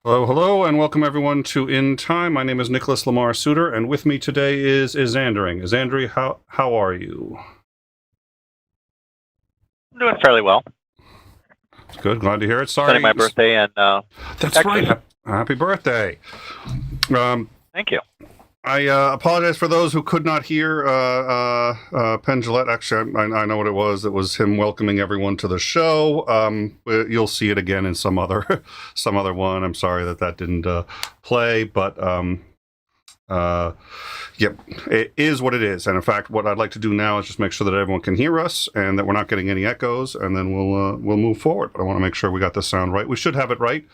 Hello, and welcome everyone to In Time. My name is Nicholas Lamar Suter, and with me today is endangering. Endangering, how are you? I'm doing fairly well. Good, glad to hear it. Sorry, Spending my birthday and that's Texas. right. Happy birthday. Thank you. I apologize for those who could not hear Penn Jillette. Actually, I know what it was. It was him welcoming everyone to the show. You'll see it again in some other one. I'm sorry that didn't play, but yep, it is what it is. And in fact, what I'd like to do now is just make sure that everyone can hear us and that we're not getting any echoes, and then we'll move forward. But I want to make sure we got the sound right. We should have it right.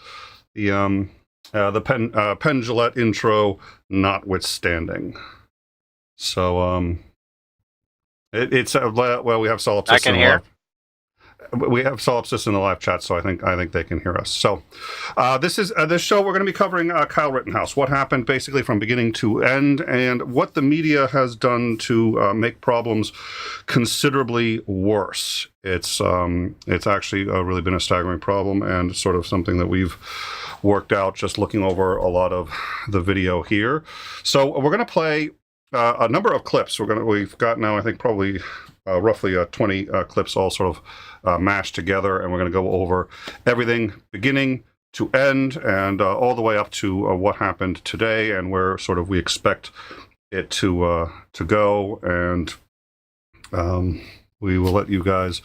The Penn Jillette intro notwithstanding. So it's well, we have solipsism. I can hear. We have solipsism in the live chat, so I think they can hear us. So this show we're going to be covering Kyle Rittenhouse, what happened basically from beginning to end, and what the media has done to make problems considerably worse. It's actually really been a staggering problem, and sort of something that we've worked out just looking over a lot of the video here. So we're going to play a number of clips. We've got now, I think, probably roughly 20 clips all sort of mashed together, and we're going to go over everything beginning to end and all the way up to what happened today and where sort of we expect it to go, and we will let you guys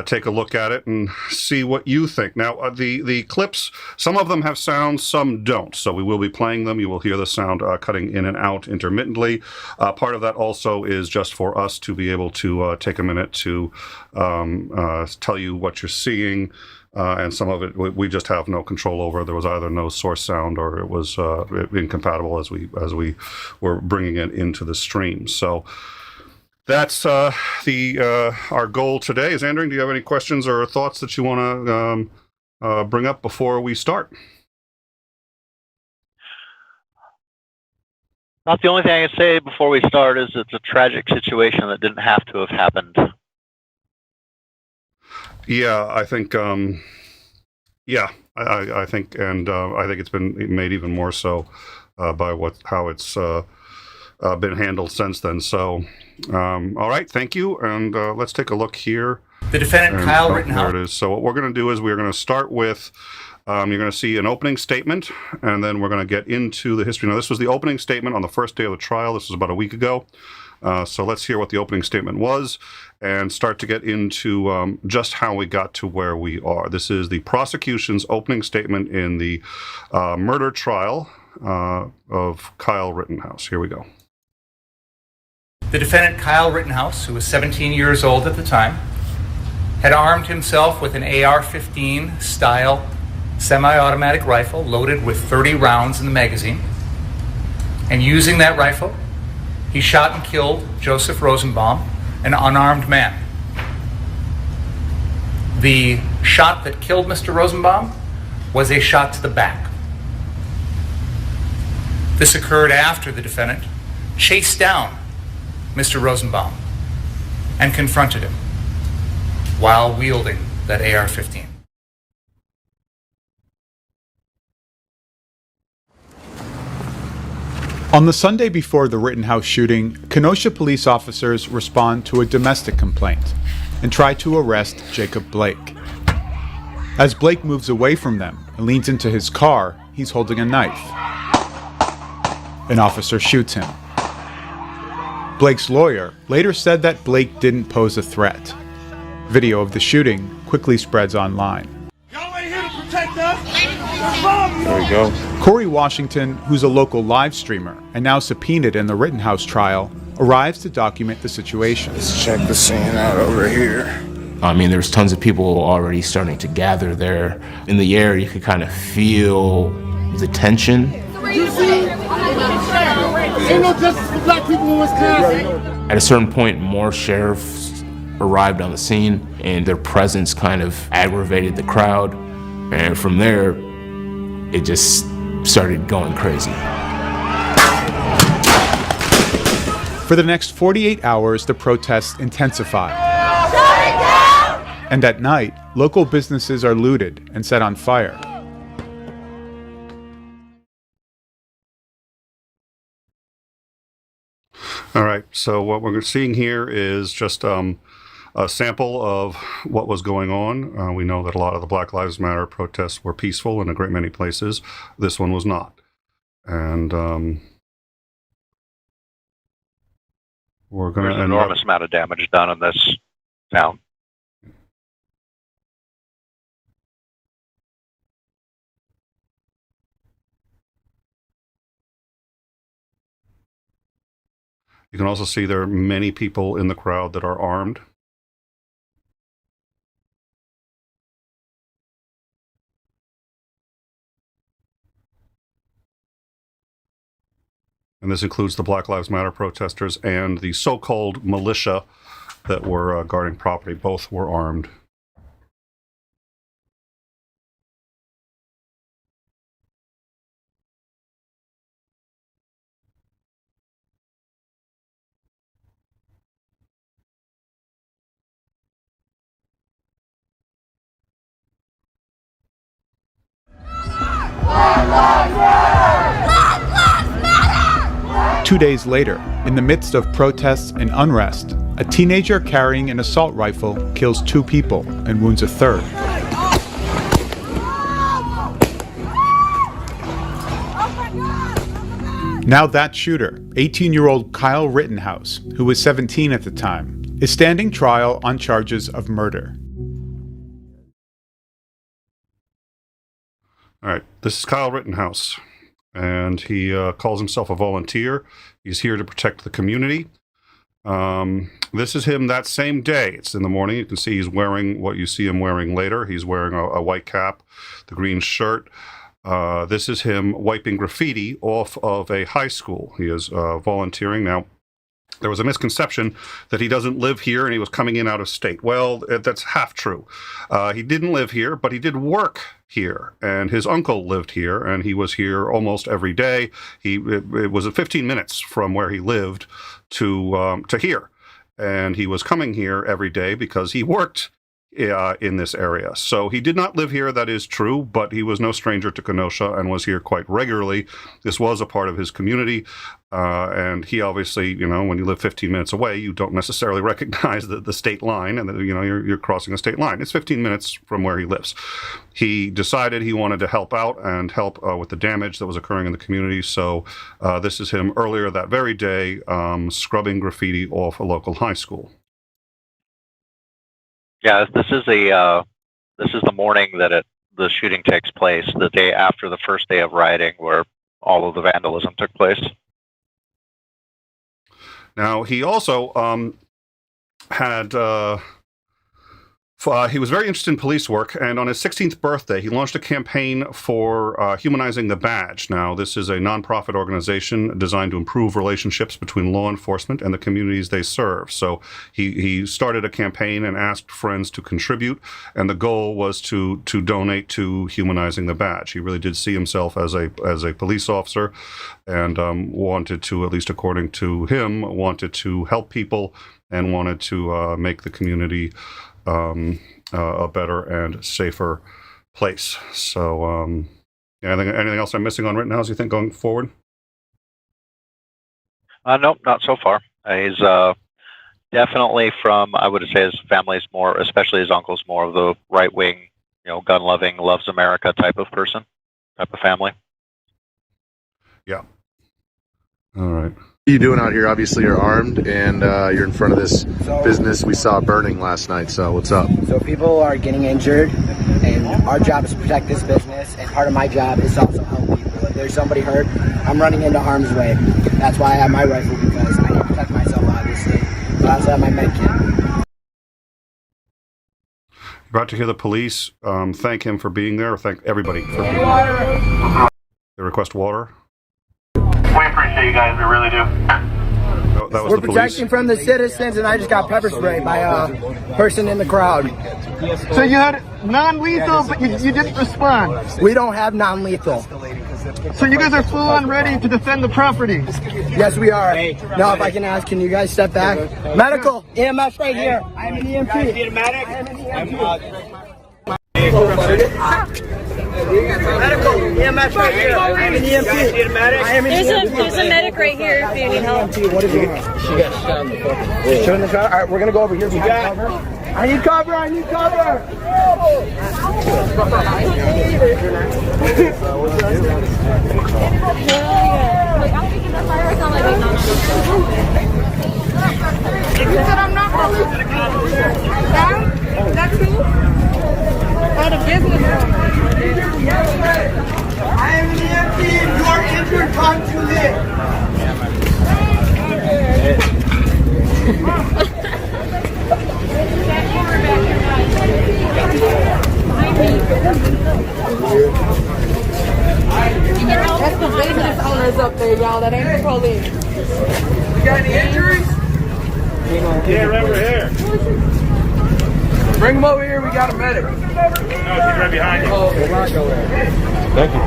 take a look at it and see what you think. Now, the clips, some of them have sound, some don't. So we will be playing them. You will hear the sound cutting in and out intermittently. Part of that also is just for us to be able to take a minute to tell you what you're seeing. And some of it we just have no control over. There was either no source sound or it was incompatible as we were bringing it into the stream. So that's our goal today. Endangering, do you have any questions or thoughts that you want to bring up before we start? Not the only thing I can say before we start is it's a tragic situation that didn't have to have happened. Yeah, I think. I think, and I think it's been made even more so by how it's been handled since then. So, all right, thank you, and let's take a look here. The defendant, Kyle Rittenhouse. There it is. So what we're going to do is we're going to start with, you're going to see an opening statement, and then we're going to get into the history. Now, this was the opening statement on the first day of the trial. This was about a week ago. So let's hear what the opening statement was and start to get into just how we got to where we are. This is the prosecution's opening statement in the murder trial of Kyle Rittenhouse. Here we go. The defendant, Kyle Rittenhouse, who was 17 years old at the time, had armed himself with an AR-15 style semi-automatic rifle loaded with 30 rounds in the magazine. And using that rifle, he shot and killed Joseph Rosenbaum, an unarmed man. The shot that killed Mr. Rosenbaum was a shot to the back. This occurred after the defendant chased down Mr. Rosenbaum and confronted him while wielding that AR-15. On the Sunday before the Rittenhouse shooting, Kenosha police officers respond to a domestic complaint and try to arrest Jacob Blake. As Blake moves away from them and leans into his car, he's holding a knife. An officer shoots him. Blake's lawyer later said that Blake didn't pose a threat. Video of the shooting quickly spreads online. Y'all ain't here to protect us. There we go. Corey Washington, who's a local live streamer and now subpoenaed in the Rittenhouse trial, arrives to document the situation. Let's check the scene out over here. I mean, there's tons of people already starting to gather there. In the air, you could kind of feel the tension. Ain't no justice for black people in Wisconsin. At a certain point, more sheriffs arrived on the scene, and their presence kind of aggravated the crowd. And from there, it just started going crazy. For the next 48 hours, the protests intensify. And at night, local businesses are looted and set on fire. All right. So what we're seeing here is just a sample of what was going on. We know that a lot of the Black Lives Matter protests were peaceful in a great many places. This one was not. And we're going to There's an enormous amount of damage done in this town. You can also see there are many people in the crowd that are armed. And this includes the Black Lives Matter protesters and the so-called militia that were guarding property. Both were armed. Two days later, in the midst of protests and unrest, a teenager carrying an assault rifle kills 2 people and wounds a third. Now that shooter, 18-year-old Kyle Rittenhouse, who was 17 at the time, is standing trial on charges of murder. All right, this is Kyle Rittenhouse, and he calls himself a volunteer. He's here to protect the community. This is him that same day. It's in the morning. You can see he's wearing what you see him wearing later. He's wearing a white cap, the green shirt. This is him wiping graffiti off of a high school. He is volunteering. Now, there was a misconception that he doesn't live here and he was coming in out of state. Well, that's half true. He didn't live here, but he did work here, and his uncle lived here, and he was here almost every day. It was 15 minutes from where he lived to here, and he was coming here every day because he worked in this area. So he did not live here, that is true, but he was no stranger to Kenosha and was here quite regularly. This was a part of his community, and he obviously, when you live 15 minutes away, you don't necessarily recognize the state line, and you're crossing a state line. It's 15 minutes from where he lives. He decided he wanted to help out and help with the damage that was occurring in the community. So this is him earlier that very day scrubbing graffiti off a local high school. Yeah, this is the morning that the shooting takes place, the day after the first day of rioting, where all of the vandalism took place. Now, he also had he was very interested in police work, and on his 16th birthday, he launched a campaign for Humanizing the Badge. Now, this is a nonprofit organization designed to improve relationships between law enforcement and the communities they serve. So he started a campaign and asked friends to contribute, and the goal was to donate to Humanizing the Badge. He really did see himself as a police officer, and wanted to, at least according to him, wanted to help people and wanted to make the community a better and safer place. So, anything else I'm missing on Rittenhouse, you think, going forward? Nope, not so far. He's definitely from, I would say his family's more, especially his uncle's more of the right-wing, gun-loving, loves America type of person, type of family. Yeah. All right. What are you doing out here? Obviously you're armed and you're in front of this business we saw burning last night, so what's up? So people are getting injured, and our job is to protect this business, and part of my job is to also help people. If there's somebody hurt, I'm running into harm's way. That's why I have my rifle, because I need to protect myself, obviously, but I also have my med kit. You're about to hear the police thank him for being there, or thank everybody for being there. They request water. We appreciate you guys, we really do. That was We're the police. protecting from the citizens, and I just got pepper sprayed by a person in the crowd. So you had non-lethal, but you didn't respond. We don't have non-lethal. So you guys are full on ready to defend the property. Yes, we are. Now, if I can ask, can you guys step back? Medical, EMS right here. I'm an EMT. I am an EMT. Medical. EMS right here. I am an EMT. I am an EMT. There's a medic right here if you need help. What is wrong? She got shot in the fucking. Shot in the car? All right, we're gonna go over here. We got cover. I need cover. I need cover. You said I'm not police. That's who? Out of business. I am an EMT and you are injured. Time to That's the business owners up there, y'all. That ain't the police. You got any injuries? Yeah, right over here. Bring them over here. We got a medic. No, she's right behind you. Oh, Thank you.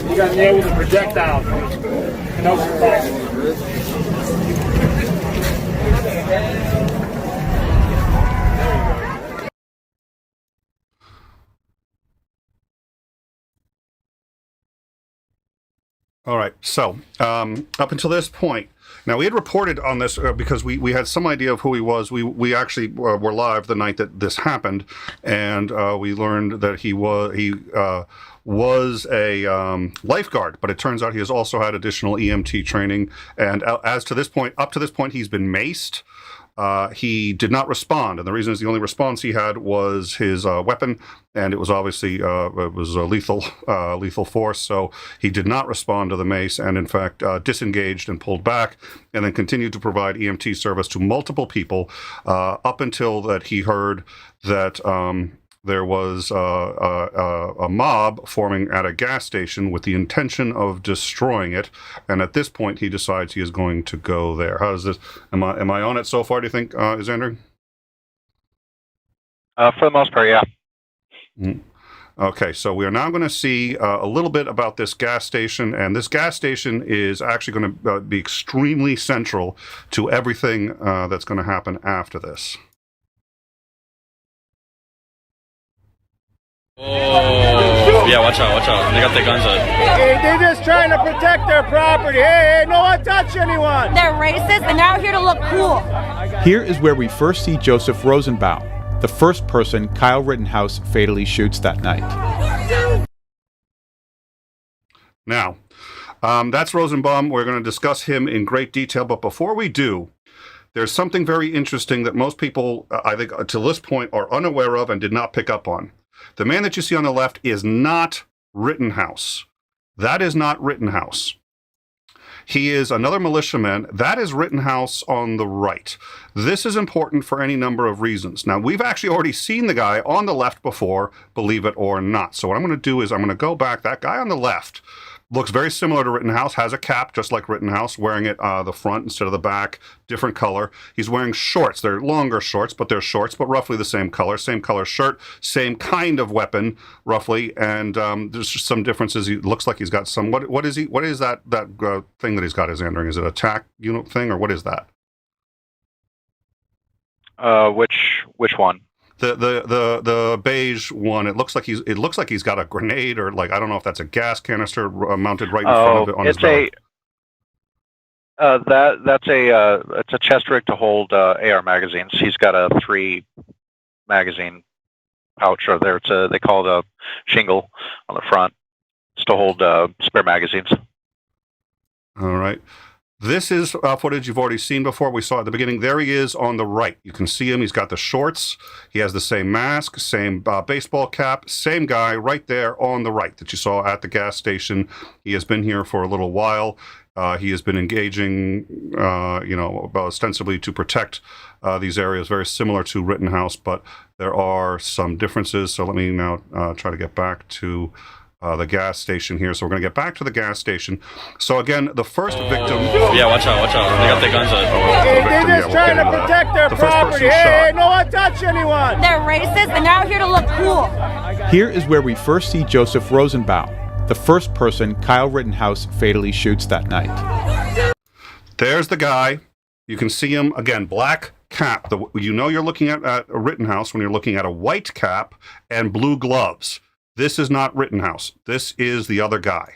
You got nailed with a projectile. Kenosha. All right. So up until this point, now we had reported on this because we had some idea of who he was. We actually were live the night that this happened, and we learned that he was a lifeguard, but it turns out he has also had additional EMT training. And up to this point, he's been maced. He did not respond, and the reason is the only response he had was his weapon, and it was obviously it was a lethal force. So he did not respond to the mace, and in fact disengaged and pulled back, and then continued to provide EMT service to multiple people up until that he heard that there was a mob forming at a gas station with the intention of destroying it, and at this point he decides he is going to go there. How does this? Am I on it so far? Do you think, is endangering? For the most part, yeah. Mm. Okay, so we are now going to see a little bit about this gas station, and this gas station is actually going to be extremely central to everything that's going to happen after this. Oh, yeah, watch out. They got their guns up. Hey, they're just trying to protect their property. Hey, no one touch anyone. They're racist and they're out here to look cool. Here is where we first see Joseph Rosenbaum, the first person Kyle Rittenhouse fatally shoots that night. Now, that's Rosenbaum. We're going to discuss him in great detail, but before we do, there's something very interesting that most people, I think, to this point are unaware of and did not pick up on. The man that you see on the left is not Rittenhouse. That is not Rittenhouse. He is another militiaman. That is Rittenhouse on the right. This is important for any number of reasons. Now, we've actually already seen the guy on the left before, believe it or not. So what I'm going to do is I'm going to go back. That guy on the left looks very similar to Rittenhouse, has a cap just like Rittenhouse, wearing it the front instead of the back, different color. He's wearing shorts. They're longer shorts, but they're shorts, but roughly the same color shirt, same kind of weapon, roughly. And there's just some differences. He looks like he's got some, what is that thing that he's got, is endangering? Is it a TAC unit thing, or what is that? Which one? The beige one. It looks like he's got a grenade, or like, I don't know if that's a gas canister mounted right in front of it on his belly. It's a chest rig to hold AR magazines. He's got a 3 magazine pouch over there. They call it a shingle on the front. It's to hold spare magazines. All right. This is footage you've already seen before. We saw at the beginning. There he is on the right. You can see him. He's got the shorts. He has the same mask, same baseball cap, same guy right there on the right that you saw at the gas station. He has been here for a little while. He has been engaging, ostensibly to protect these areas, very similar to Rittenhouse, but there are some differences. So let me now try to get back to the gas station here. So we're going to get back to the gas station. So again, the first victim... Yeah, watch out. They got their guns up. Hey, they're just trying to protect their property. Hey, no one touch anyone. They're racist and they're out here to look cool. Here is where we first see Joseph Rosenbaum, the first person Kyle Rittenhouse fatally shoots that night. There's the guy. You can see him, again, black cap. You know you're looking at a Rittenhouse when you're looking at a white cap and blue gloves. This is not Rittenhouse. This is the other guy.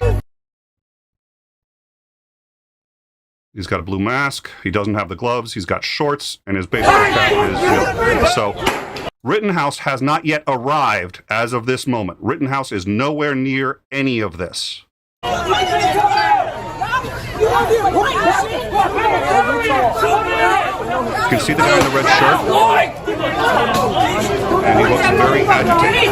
He's got a blue mask. He doesn't have the gloves. He's got shorts, and his baseball cap is so. Rittenhouse has not yet arrived as of this moment. Rittenhouse is nowhere near any of this. You can see the guy in the red shirt, and he looks very agitated.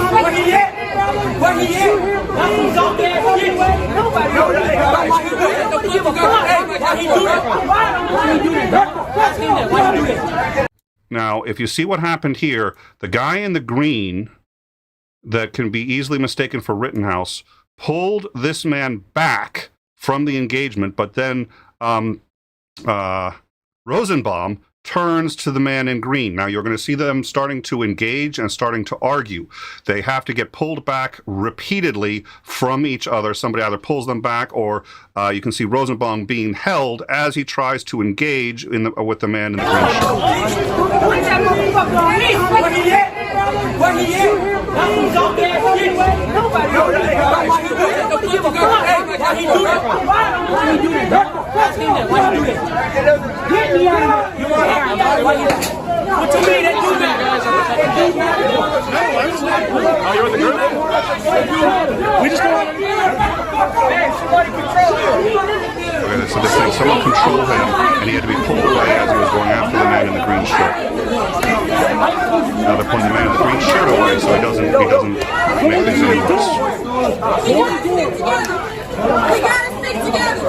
Now, if you see what happened here, the guy in the green that can be easily mistaken for Rittenhouse pulled this man back from the engagement, but then Rosenbaum turns to the man in green. Now you're going to see them starting to engage and starting to argue. They have to get pulled back repeatedly from each other. Somebody either pulls them back, or you can see Rosenbaum being held as he tries to engage with the man in the green shirt. What you mean they do that? Oh, you're in the group? We just don't want to. Hey, somebody control him. Okay, so they're saying someone control him, and he had to be pulled away as he was going after the man in the green shirt. Now they're pulling the man in the green shirt away, so he doesn't make things any worse. We gotta stick together.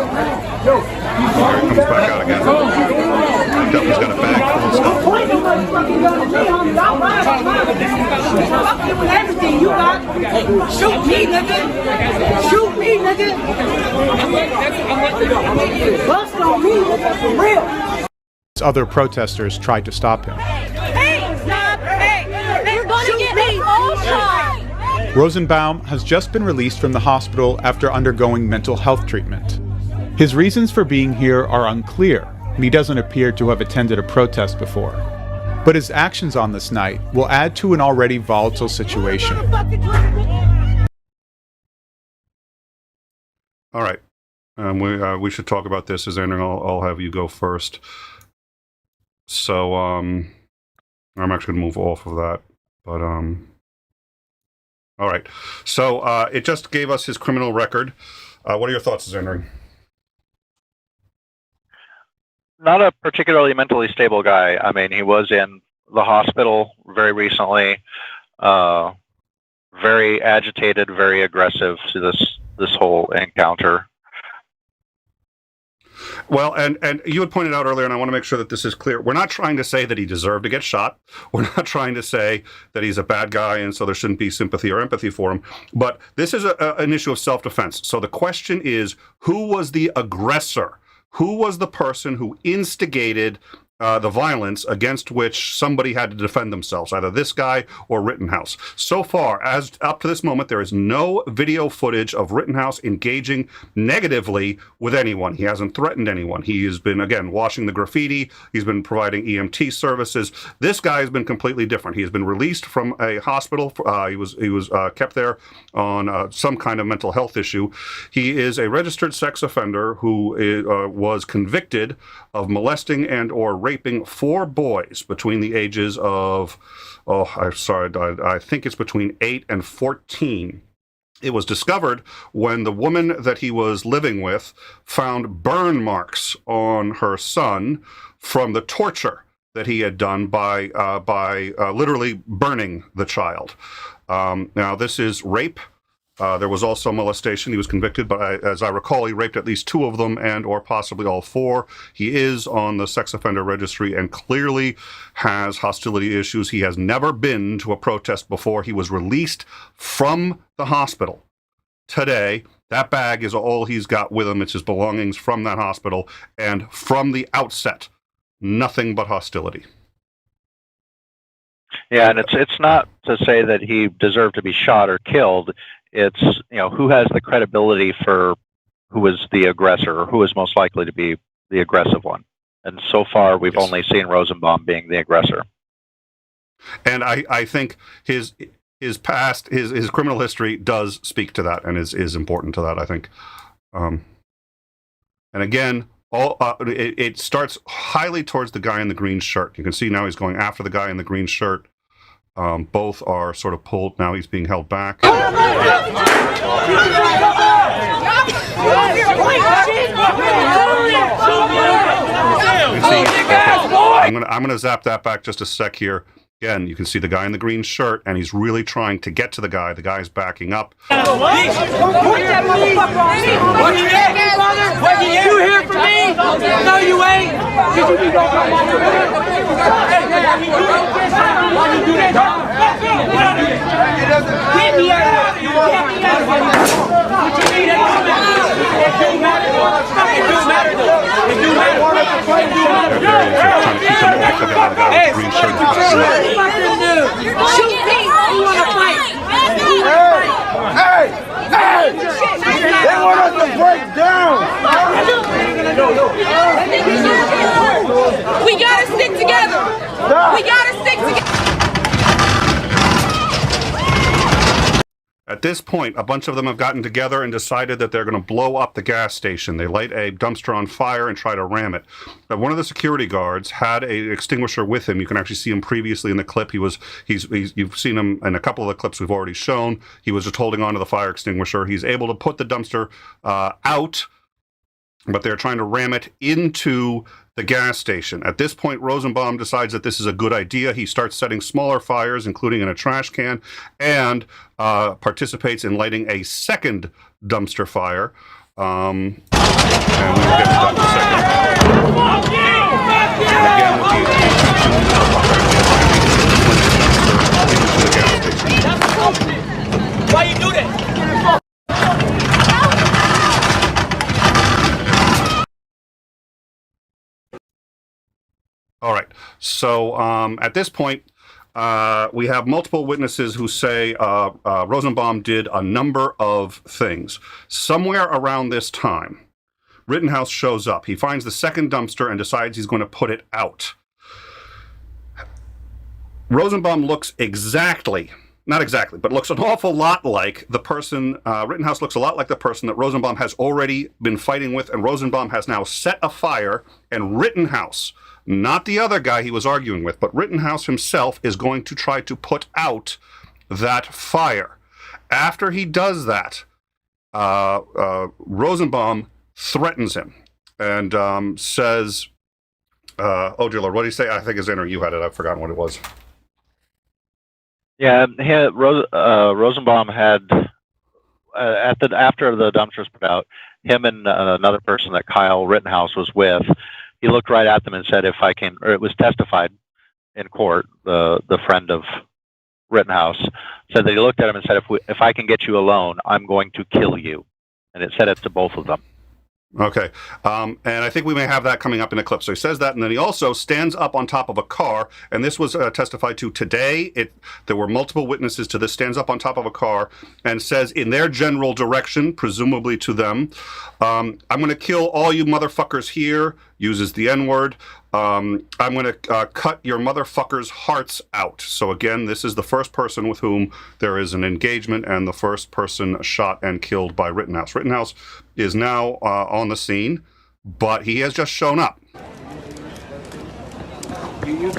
Alright, comes back out again. He's got a bag full of stuff. Everything you got. Shoot me, nigga. Shoot me, nigga. Bust on me, nigga. For real. Other protesters tried to stop him. Hey, stop. Hey, you're gonna get me all shot. Rosenbaum has just been released from the hospital after undergoing mental health treatment. His reasons for being here are unclear, and he doesn't appear to have attended a protest before. But his actions on this night will add to an already volatile situation. All right. We should talk about this. I'll have you go first. So I'm actually going to move off of that. But all right. So it just gave us his criminal record. What are your thoughts, Zendering? Not a particularly mentally stable guy. I mean, he was in the hospital very recently, very agitated, very aggressive to this whole encounter. Well, and you had pointed out earlier, and I want to make sure that this is clear. We're not trying to say that he deserved to get shot. We're not trying to say that he's a bad guy and so there shouldn't be sympathy or empathy for him. But this is an issue of self-defense. So the question is, who was the aggressor? Who was the person who instigated the violence against which somebody had to defend themselves, either this guy or Rittenhouse? So far, as up to this moment, there is no video footage of Rittenhouse engaging negatively with anyone. He hasn't threatened anyone. He has been, again, washing the graffiti. He's been providing EMT services. This guy has been completely different. He has been released from a hospital. He was kept there on some kind of mental health issue. He is a registered sex offender who was convicted of molesting and or raping 4 boys between the ages of, I think it's between 8 and 14. It was discovered when the woman that he was living with found burn marks on her son from the torture that he had done by literally burning the child. Now, this is rape. There was also molestation. He was convicted, but as I recall, he raped at least 2 of them and or possibly all 4. He is on the sex offender registry and clearly has hostility issues. He has never been to a protest before. He was released from the hospital today. That bag is all he's got with him. It's his belongings from that hospital. And from the outset, nothing but hostility. Yeah, and it's not to say that he deserved to be shot or killed. It's, who has the credibility for who was the aggressor or who is most likely to be the aggressive one. And so far, we've only seen Rosenbaum being the aggressor. And I think his past, his criminal history does speak to that and is important to that, I think. And again, it starts highly towards the guy in the green shirt. You can see now he's going after the guy in the green shirt. Both are sort of pulled. Now he's being held back. I'm gonna zap that back just a sec here. Again, you can see the guy in the green shirt, and he's really trying to get to the guy. The guy's backing up. You hear from me? No, you ain't. They want us to break down. We gotta stick together. We gotta stick together. At this point, a bunch of them have gotten together and decided that they're going to blow up the gas station. They light a dumpster on fire and try to ram it. But one of the security guards had an extinguisher with him. You can actually see him previously in the clip. You've seen him in a couple of the clips we've already shown. He was just holding onto the fire extinguisher. He's able to put the dumpster out, but they're trying to ram it into the gas station. At this point, Rosenbaum decides that this is a good idea. He starts setting smaller fires, including in a trash can, and participates in lighting a second dumpster fire. And we will get to that in a second. And again, with the intention of into the gas station. Why you do that? All right. So at this point, we have multiple witnesses who say Rosenbaum did a number of things. Somewhere around this time, Rittenhouse shows up. He finds the second dumpster and decides he's going to put it out. Rosenbaum looks not exactly, but looks an awful lot like the person, Rittenhouse looks a lot like the person that Rosenbaum has already been fighting with, and Rosenbaum has now set a fire, and Rittenhouse, not the other guy he was arguing with, but Rittenhouse himself is going to try to put out that fire. After he does that, Rosenbaum threatens him and says, oh dear Lord, what did he say? I think his inner, you had it, I've forgotten what it was. Yeah, Rosenbaum had, after the dumpsters put out, him and another person that Kyle Rittenhouse was with, he looked right at them and said, if I can, or it was testified in court, the friend of Rittenhouse said that he looked at him and said, if I can get you alone, I'm going to kill you. And it said it to both of them. Okay. And I think we may have that coming up in a clip. So he says that, and then he also stands up on top of a car, and this was testified to today. There were multiple witnesses to this, stands up on top of a car and says in their general direction, presumably to them, I'm going to kill all you motherfuckers here, uses the N-word. I'm going to cut your motherfuckers' hearts out. So again, this is the first person with whom there is an engagement and the first person shot and killed by Rittenhouse. Rittenhouse is now on the scene, but he has just shown up.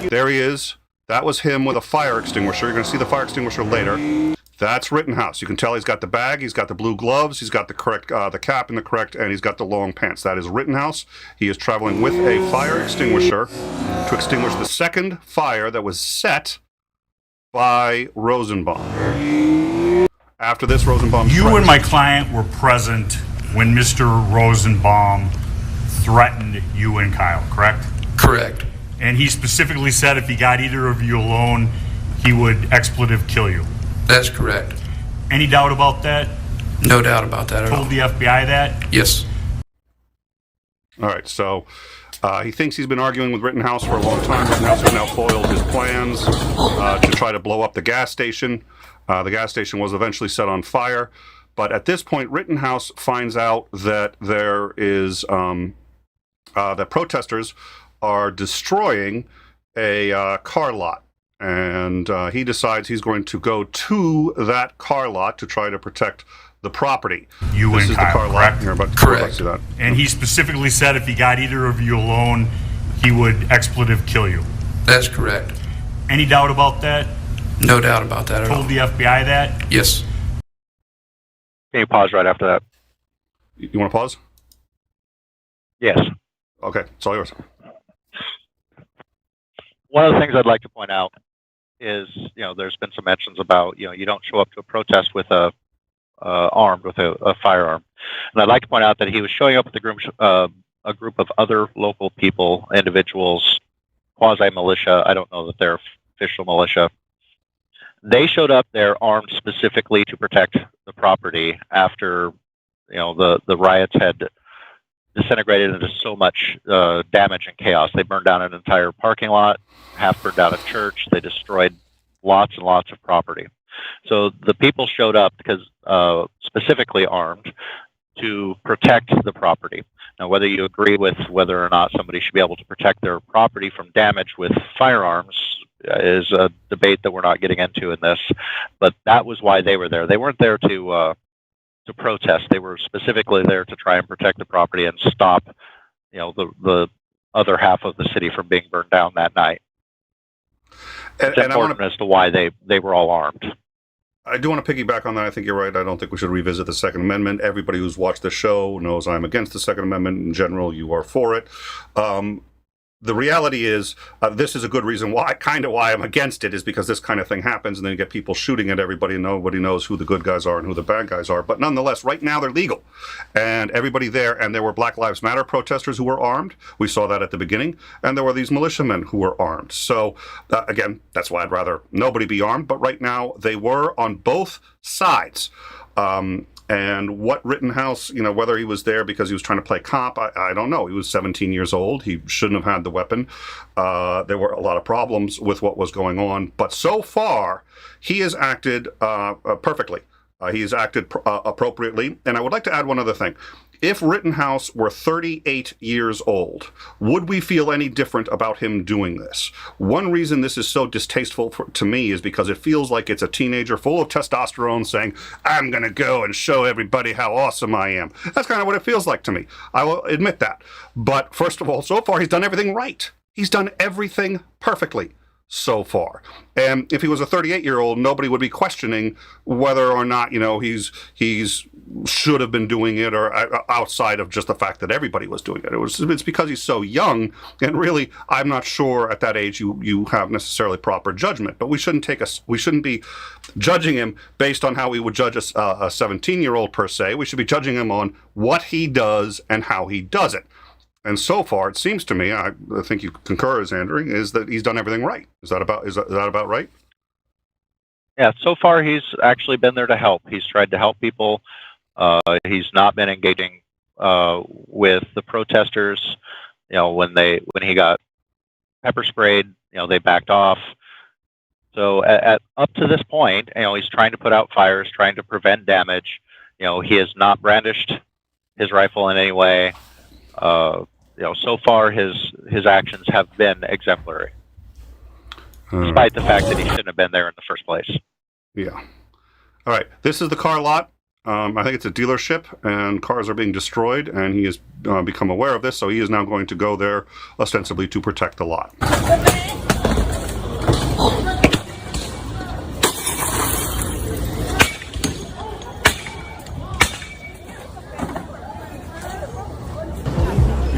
There he is. That was him with a fire extinguisher. You're going to see the fire extinguisher later. That's Rittenhouse. You can tell he's got the bag, he's got the blue gloves, he's got the correct, the cap in the correct, and he's got the long pants. That is Rittenhouse. He is traveling with a fire extinguisher to extinguish the second fire that was set by Rosenbaum. After this, Rosenbaum. You and my client were present when Mr. Rosenbaum threatened you and Kyle, correct? Correct. And he specifically said if he got either of you alone, he would expletive kill you. That's correct. Any doubt about that? No doubt about that at all. Told the FBI that? Yes. All right, so he thinks he's been arguing with Rittenhouse for a long time. Rittenhouse has now foiled his plans to try to blow up the gas station. The gas station was eventually set on fire. But at this point, Rittenhouse finds out that there is that protesters are destroying a car lot. And he decides he's going to go to that car lot to try to protect the property. You this and is Kyle, the car correct? lot. You're about to Correct. see that. And he specifically said if he got either of you alone, he would expletive kill you. That's correct. Any doubt about that? No doubt about that at all. Told the FBI that? Yes. Can you pause right after that? You want to pause? Yes. Okay, it's all yours. One of the things I'd like to point out is, there's been some mentions about, you don't show up to a protest with armed with a firearm. And I'd like to point out that he was showing up with a group of other local people, individuals, quasi-militia. I don't know that they're official militia. They showed up there armed specifically to protect the property after, the riots had disintegrated into so much damage and chaos. They burned down an entire parking lot, half burned down a church. They destroyed lots and lots of property. So the people showed up because specifically armed to protect the property. Now, whether you agree with whether or not somebody should be able to protect their property from damage with firearms is a debate that we're not getting into in this, but that was why they were there. They weren't there to protest. They were specifically there to try and protect the property and stop, the other half of the city from being burned down that night. It's important as to why they were all armed. I do want to piggyback on that. I think you're right. I don't think we should revisit the Second Amendment. Everybody who's watched the show knows I'm against the Second Amendment. In general, you are for it. The reality is, this is a good reason why I'm against it, is because this kind of thing happens, and then you get people shooting at everybody, and nobody knows who the good guys are and who the bad guys are. But nonetheless, right now they're legal, and everybody there, and there were Black Lives Matter protesters who were armed. We saw that at the beginning, and there were these militiamen who were armed. So again, that's why I'd rather nobody be armed. But right now, they were on both sides. And what Rittenhouse, whether he was there because he was trying to play cop, I don't know. He was 17 years old. He shouldn't have had the weapon. There were a lot of problems with what was going on. But so far, he has acted perfectly. He has acted appropriately. And I would like to add one other thing. If Rittenhouse were 38 years old, would we feel any different about him doing this? One reason this is so distasteful to me is because it feels like it's a teenager full of testosterone saying, I'm going to go and show everybody how awesome I am. That's kind of what it feels like to me. I will admit that. But first of all, so far, he's done everything right. He's done everything perfectly so far. And if he was a 38-year-old, nobody would be questioning whether or not, he's should have been doing it, or outside of just the fact that everybody was doing it. It's because he's so young, and really, I'm not sure at that age you have necessarily proper judgment. But we shouldn't be judging him based on how we would judge a 17-year-old per se. We should be judging him on what he does and how he does it. And so far, it seems to me, I think you concur, as endangering, is that he's done everything right. Is that about right? Yeah, so far he's actually been there to help. He's tried to help people. He's not been engaging with the protesters. When he got pepper sprayed, they backed off. So up to this point, he's trying to put out fires, trying to prevent damage. He has not brandished his rifle in any way. So far his actions have been exemplary, despite the fact that he shouldn't have been there in the first place. Yeah. All right. This is the car lot. I think it's a dealership, and cars are being destroyed, and he has become aware of this, so he is now going to go there ostensibly to protect the lot.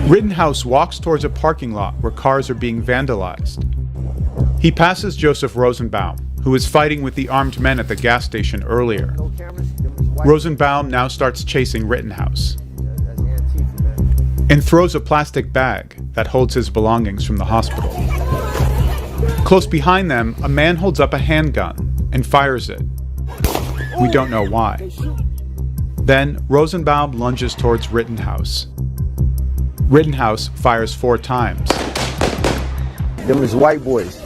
Rittenhouse walks towards a parking lot where cars are being vandalized. He passes Joseph Rosenbaum, who was fighting with the armed men at the gas station earlier. Rosenbaum now starts chasing Rittenhouse and throws a plastic bag that holds his belongings from the hospital. Close behind them, a man holds up a handgun and fires it. We don't know why. Then Rosenbaum lunges towards Rittenhouse. Rittenhouse fires 4 times. Them is white boys.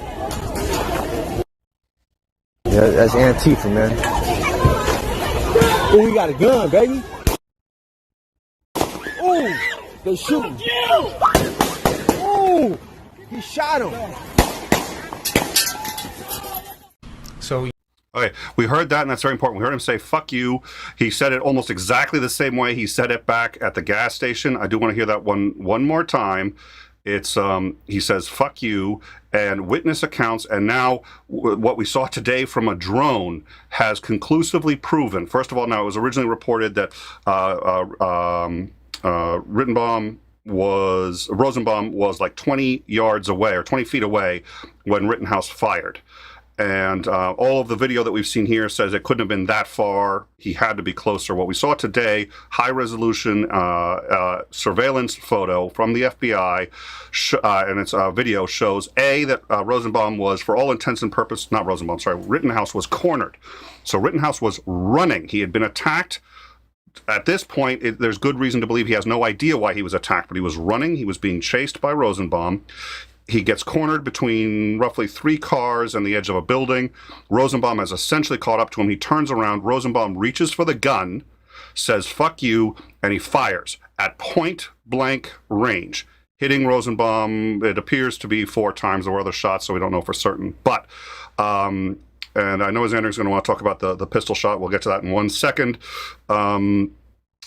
Yeah, that's Antifa, man. Oh, we got a gun, baby. Oh, they shooting. Oh, Ooh, he shot him. So Okay, we heard that, and that's very important. We heard him say, fuck you. He said it almost exactly the same way he said it back at the gas station. I do want to hear that one more time. It's, he says, fuck you, and witness accounts, and now what we saw today from a drone has conclusively proven. First of all, now it was originally reported that Rosenbaum was like 20 yards away, or 20 feet away, when Rittenhouse fired. And all of the video that we've seen here says it couldn't have been that far. He had to be closer. What we saw today, high-resolution surveillance photo from the FBI, and its video shows, A, that Rosenbaum was, for all intents and purposes, not Rosenbaum, sorry, Rittenhouse was cornered. So Rittenhouse was running. He had been attacked. At this point, there's good reason to believe he has no idea why he was attacked, but he was running. He was being chased by Rosenbaum. He gets cornered between roughly 3 cars and the edge of a building. Rosenbaum has essentially caught up to him. He turns around. Rosenbaum reaches for the gun, says, fuck you, and he fires at point-blank range, hitting Rosenbaum. It appears to be 4 times. There were other shots, so we don't know for certain. But, and I know Xander's going to want to talk about the pistol shot. We'll get to that in 1 second.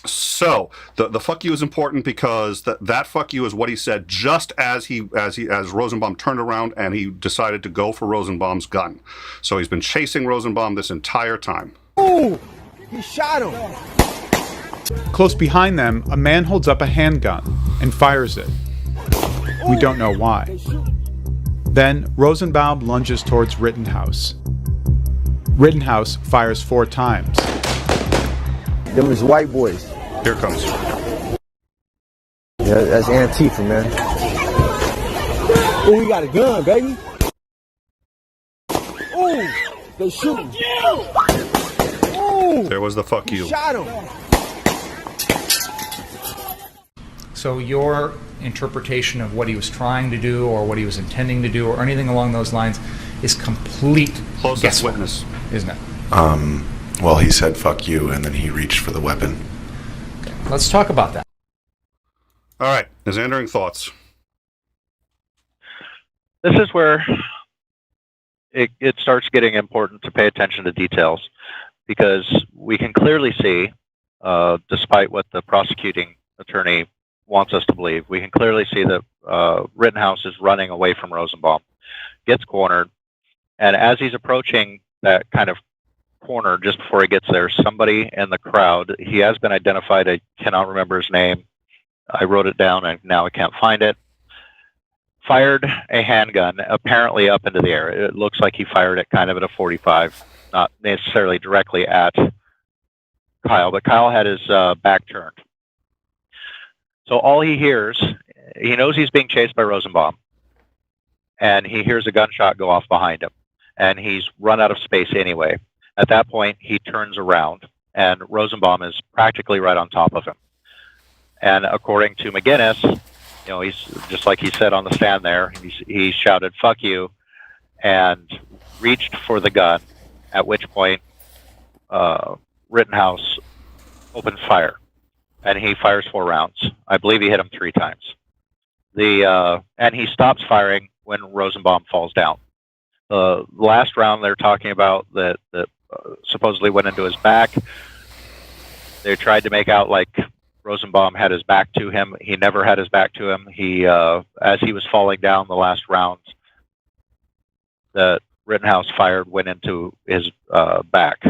So the fuck you is important because that fuck you is what he said just as Rosenbaum turned around and he decided to go for Rosenbaum's gun. So he's been chasing Rosenbaum this entire time. Ooh, he shot him. Close behind them, a man holds up a handgun and fires it. We don't know why. Then Rosenbaum lunges towards Rittenhouse. Rittenhouse fires 4 times. Them is white boys. Here it comes. Yeah, that's Antifa, man. Oh, we got a gun, baby. Oh, they shooting. Oh, there was the fuck you. Shot him. So your interpretation of what he was trying to do or what he was intending to do or anything along those lines is complete closest witness, isn't it? Well, he said fuck you and then he reached for the weapon. Okay. Let's talk about that. All right, Xandering thoughts. This is where it starts getting important to pay attention to details, because we can clearly see, despite what the prosecuting attorney wants us to believe, we can clearly see that Rittenhouse is running away from Rosenbaum, gets cornered, and as he's approaching that kind of corner, just before he gets there, somebody in the crowd, he has been identified, I cannot remember his name, I wrote it down and now I can't find it, fired a handgun apparently up into the air. It looks like he fired it kind of at a 45, not necessarily directly at Kyle, but Kyle had his back turned. So all he hears, he knows he's being chased by Rosenbaum, and he hears a gunshot go off behind him, and he's run out of space anyway. At that point, he turns around, and Rosenbaum is practically right on top of him. And according to McGinnis, you know, he's just like he said on the stand there, he shouted, fuck you, and reached for the gun, at which point Rittenhouse opens fire, and he fires 4 rounds. I believe he hit him 3 times. And he stops firing when Rosenbaum falls down. The last round they're talking about that supposedly went into his back, they tried to make out like Rosenbaum had his back to him. He never had his back to him. He, as he was falling down the last round that Rittenhouse fired, went into his back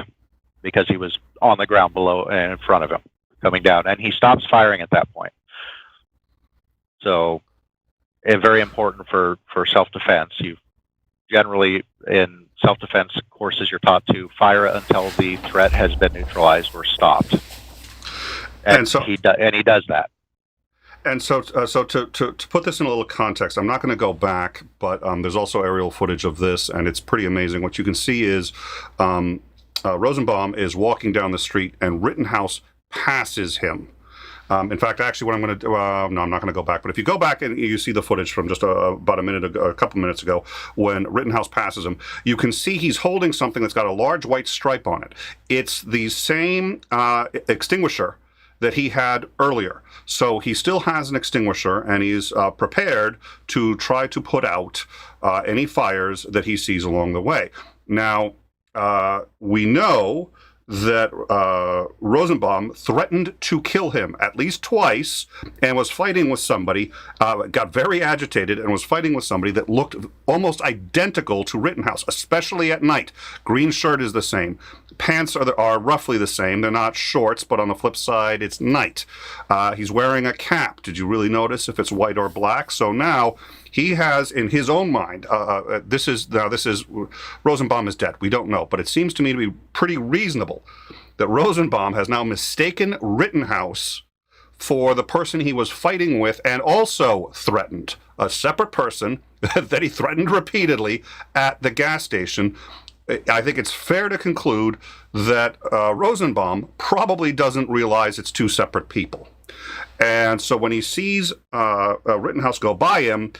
because he was on the ground below and in front of him coming down, and he stops firing at that point. So, very important for self-defense. You generally, in self-defense courses, you're taught to fire until the threat has been neutralized or stopped. And so he does that. And so to put this in a little context, I'm not going to go back, but there's also aerial footage of this, and it's pretty amazing. What you can see is Rosenbaum is walking down the street, and Rittenhouse passes him. In fact, actually, what I'm going to do, no, I'm not going to go back, but if you go back and you see the footage from just about a minute ago, a couple minutes ago, when Rittenhouse passes him, you can see he's holding something that's got a large white stripe on it. It's the same extinguisher that he had earlier. So he still has an extinguisher, and he's prepared to try to put out any fires that he sees along the way. Now, we know that Rosenbaum threatened to kill him at least twice and was fighting with somebody, got very agitated and was fighting with somebody that looked almost identical to Rittenhouse, especially at night. Green shirt is the same. Pants are roughly the same. They're not shorts, but on the flip side, it's night. He's wearing a cap. Did you really notice if it's white or black? So now he has in his own mind, this is Rosenbaum is dead. We don't know, but it seems to me to be pretty reasonable that Rosenbaum has now mistaken Rittenhouse for the person he was fighting with and also threatened, a separate person that he threatened repeatedly at the gas station. I think it's fair to conclude that Rosenbaum probably doesn't realize it's two separate people. And so when he sees Rittenhouse go by him,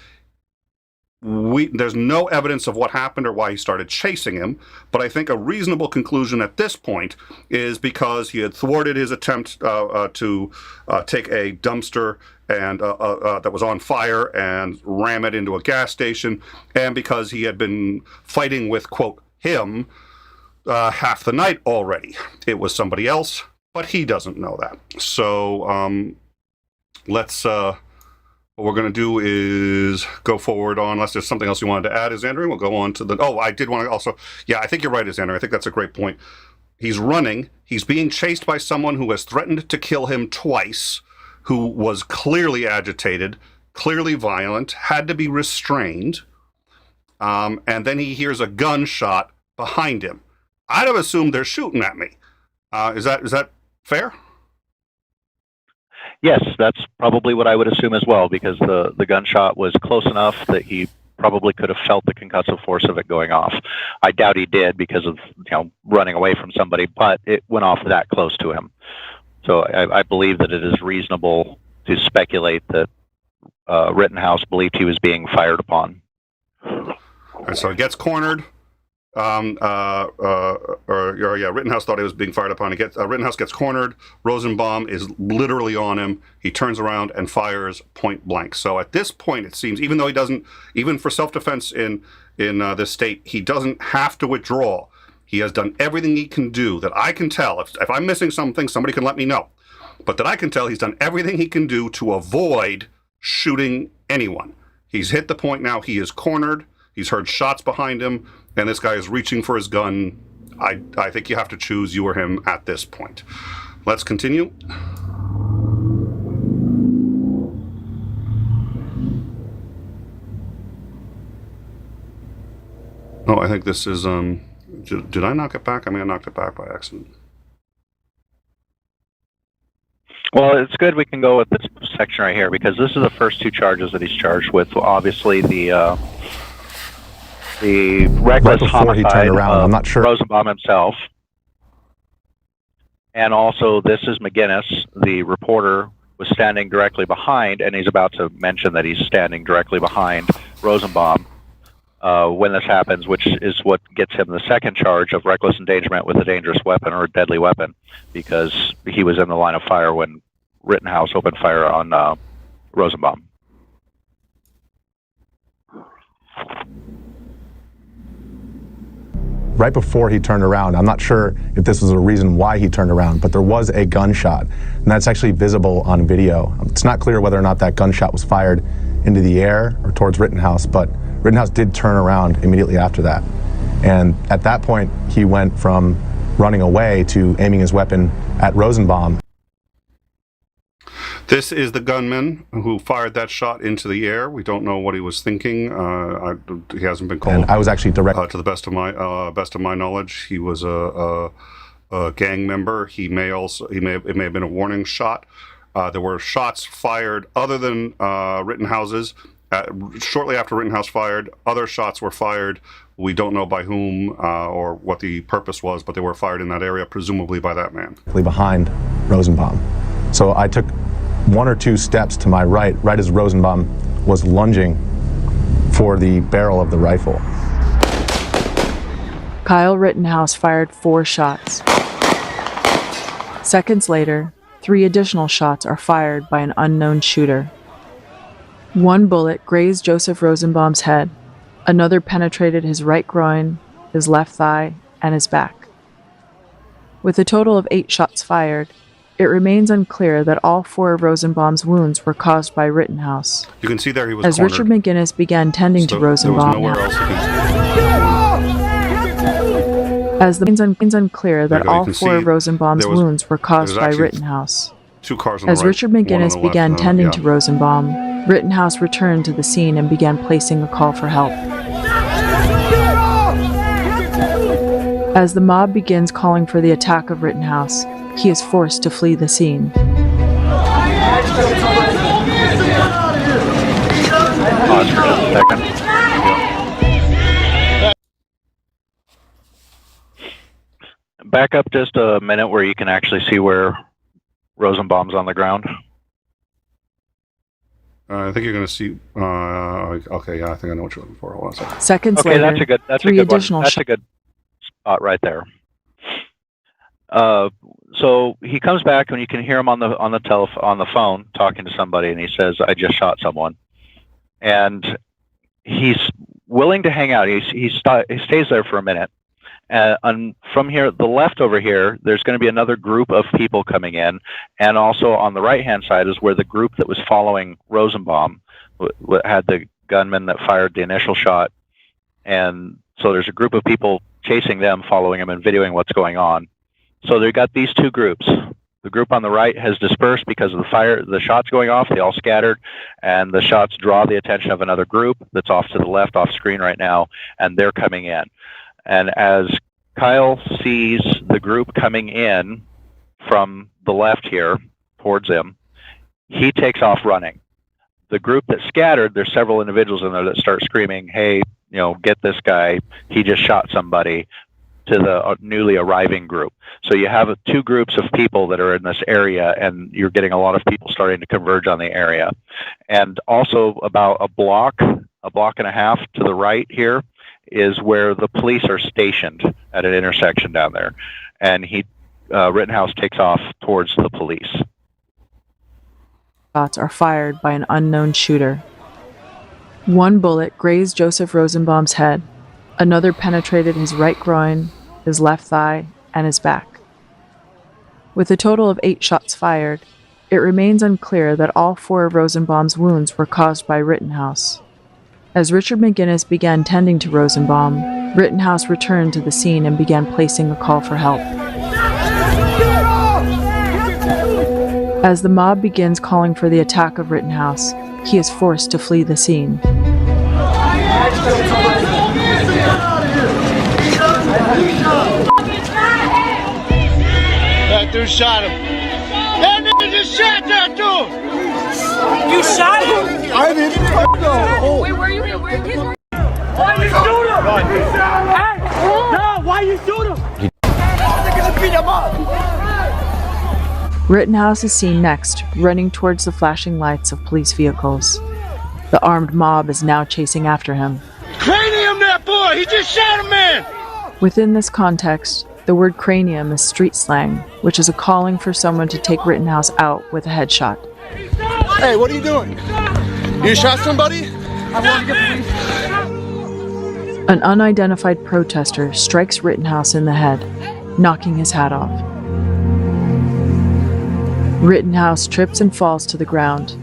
there's no evidence of what happened or why he started chasing him, but I think a reasonable conclusion at this point is because he had thwarted his attempt to take a dumpster and that was on fire and ram it into a gas station, and because he had been fighting with, quote, him half the night already. It was somebody else, but he doesn't know that. So let's... what we're going to do is go forward on, unless there's something else you wanted to add, Isandri. We'll go on to the... Oh, I did want to also... Yeah, I think you're right, Isandri. I think that's a great point. He's running. He's being chased by someone who has threatened to kill him twice, who was clearly agitated, clearly violent, had to be restrained. And then he hears a gunshot behind him. I'd have assumed they're shooting at me. Is that fair? Yes, that's probably what I would assume as well, because the gunshot was close enough that he probably could have felt the concussive force of it going off. I doubt he did because of running away from somebody, but it went off that close to him. So I believe that it is reasonable to speculate that Rittenhouse believed he was being fired upon. And so he gets cornered. Rittenhouse thought he was being fired upon. Rittenhouse gets cornered. Rosenbaum is literally on him. He turns around and fires point blank. So at this point, it seems, even though he doesn't, even for self-defense in this state, he doesn't have to withdraw. He has done everything he can do that I can tell. If I'm missing something, somebody can let me know. But that I can tell, he's done everything he can do to avoid shooting anyone. He's hit the point now. He is cornered. He's heard shots behind him, and this guy is reaching for his gun. I think you have to choose you or him at this point. Let's continue. Oh, I think this is, did I knock it back? I may have knocked it back by accident. Well, it's good we can go with this section right here, because this is the first two charges that he's charged with. Obviously, the reckless homicide he turned around, of I'm not sure. Rosenbaum himself. And also, this is McGinnis, the reporter, was standing directly behind, and he's about to mention that he's standing directly behind Rosenbaum when this happens, which is what gets him the second charge of reckless endangerment with a dangerous weapon or a deadly weapon, because he was in the line of fire when Rittenhouse opened fire on Rosenbaum. Right before he turned around, I'm not sure if this was a reason why he turned around, but there was a gunshot, and that's actually visible on video. It's not clear whether or not that gunshot was fired into the air or towards Rittenhouse, but Rittenhouse did turn around immediately after that. And at that point, he went from running away to aiming his weapon at Rosenbaum. This is the gunman who fired that shot into the air. We don't know what he was thinking. He hasn't been called. And I was actually direct to the best of my knowledge. He was a gang member. It may have been a warning shot. There were shots fired other than Rittenhouse's. Shortly after Rittenhouse fired, other shots were fired. We don't know by whom or what the purpose was, but they were fired in that area, presumably by that man. Behind Rosenbaum. So I took one or two steps to my right as Rosenbaum was lunging for the barrel of the rifle. Kyle Rittenhouse fired 4 shots. Seconds later, 3 additional shots are fired by an unknown shooter. One bullet grazed Joseph Rosenbaum's head. Another penetrated his right groin, his left thigh, and his back. With a total of 8 shots fired, it remains unclear that all 4 of Rosenbaum's wounds were caused by Rittenhouse. You can see there he was As cornered. Richard McGinnis began tending to Rosenbaum, as the remains unclear that all 4 of Rosenbaum's wounds were caused by Rittenhouse. 2 cars on the As right, Richard one on McGinnis the began left, tending yeah. to Rosenbaum, Rittenhouse returned to the scene and began placing a call for help. As the mob begins calling for the attack of Rittenhouse, he is forced to flee the scene. Pause for just a second. Back up just a minute where you can actually see where Rosenbaum's on the ground. I think you're going to see. Okay, yeah, I think I know what you're looking for. Hold on a second. Seconds Okay, later, that's a good. That's 3 a good additional one. That's a good spot right there. So he comes back and you can hear him on the phone talking to somebody, and he says, "I just shot someone," and he's willing to hang out. He stays there for a minute. And from here, the left over here, there's going to be another group of people coming in. And also on the right-hand side is where the group that was following Rosenbaum had the gunman that fired the initial shot. And so there's a group of people chasing them, following him, and videoing what's going on. So they've got these 2 groups. The group on the right has dispersed because of the shots going off. They all scattered, and the shots draw the attention of another group that's off to the left, off screen right now, and they're coming in. And as Kyle sees the group coming in from the left here towards him, he takes off running. The group that scattered, there's several individuals in there that start screaming, "Hey, get this guy. He just shot somebody," to the newly arriving group. So you have 2 groups of people that are in this area, and you're getting a lot of people starting to converge on the area. And also about a block and a half to the right here, is where the police are stationed at an intersection down there. And Rittenhouse takes off towards the police. Shots are fired by an unknown shooter. One bullet grazed Joseph Rosenbaum's head. Another penetrated his right groin, his left thigh, and his back. With a total of 8 shots fired, it remains unclear that all 4 of Rosenbaum's wounds were caused by Rittenhouse. As Richard McGinnis began tending to Rosenbaum, Rittenhouse returned to the scene and began placing a call for help. As the mob begins calling for the attack of Rittenhouse, he is forced to flee the scene. That dude shot him. That nigga just shot that dude. You shot him? I didn't. No. Wait, where are you? Why you shoot him? Hey, no, why you shoot him? Niggas beat him up. Rittenhouse is seen next, running towards the flashing lights of police vehicles. The armed mob is now chasing after him. Cranium that boy! He just shot a man! Within this context, the word cranium is street slang, which is a calling for someone to take Rittenhouse out with a headshot. Hey, what are you doing? You shot somebody? An unidentified protester strikes Rittenhouse in the head, knocking his hat off. Rittenhouse trips and falls to the ground.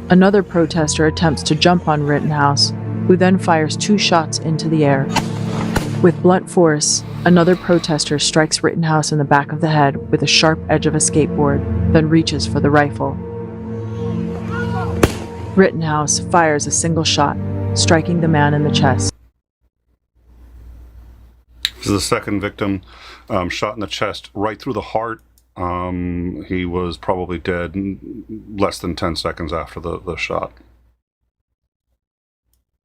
Another protester attempts to jump on Rittenhouse, who then fires 2 shots into the air. With blunt force, another protester strikes Rittenhouse in the back of the head with the sharp edge of a skateboard, then reaches for the rifle. Rittenhouse fires a single shot, striking the man in the chest. This is the second victim, shot in the chest right through the heart. He was probably dead less than 10 seconds after the shot.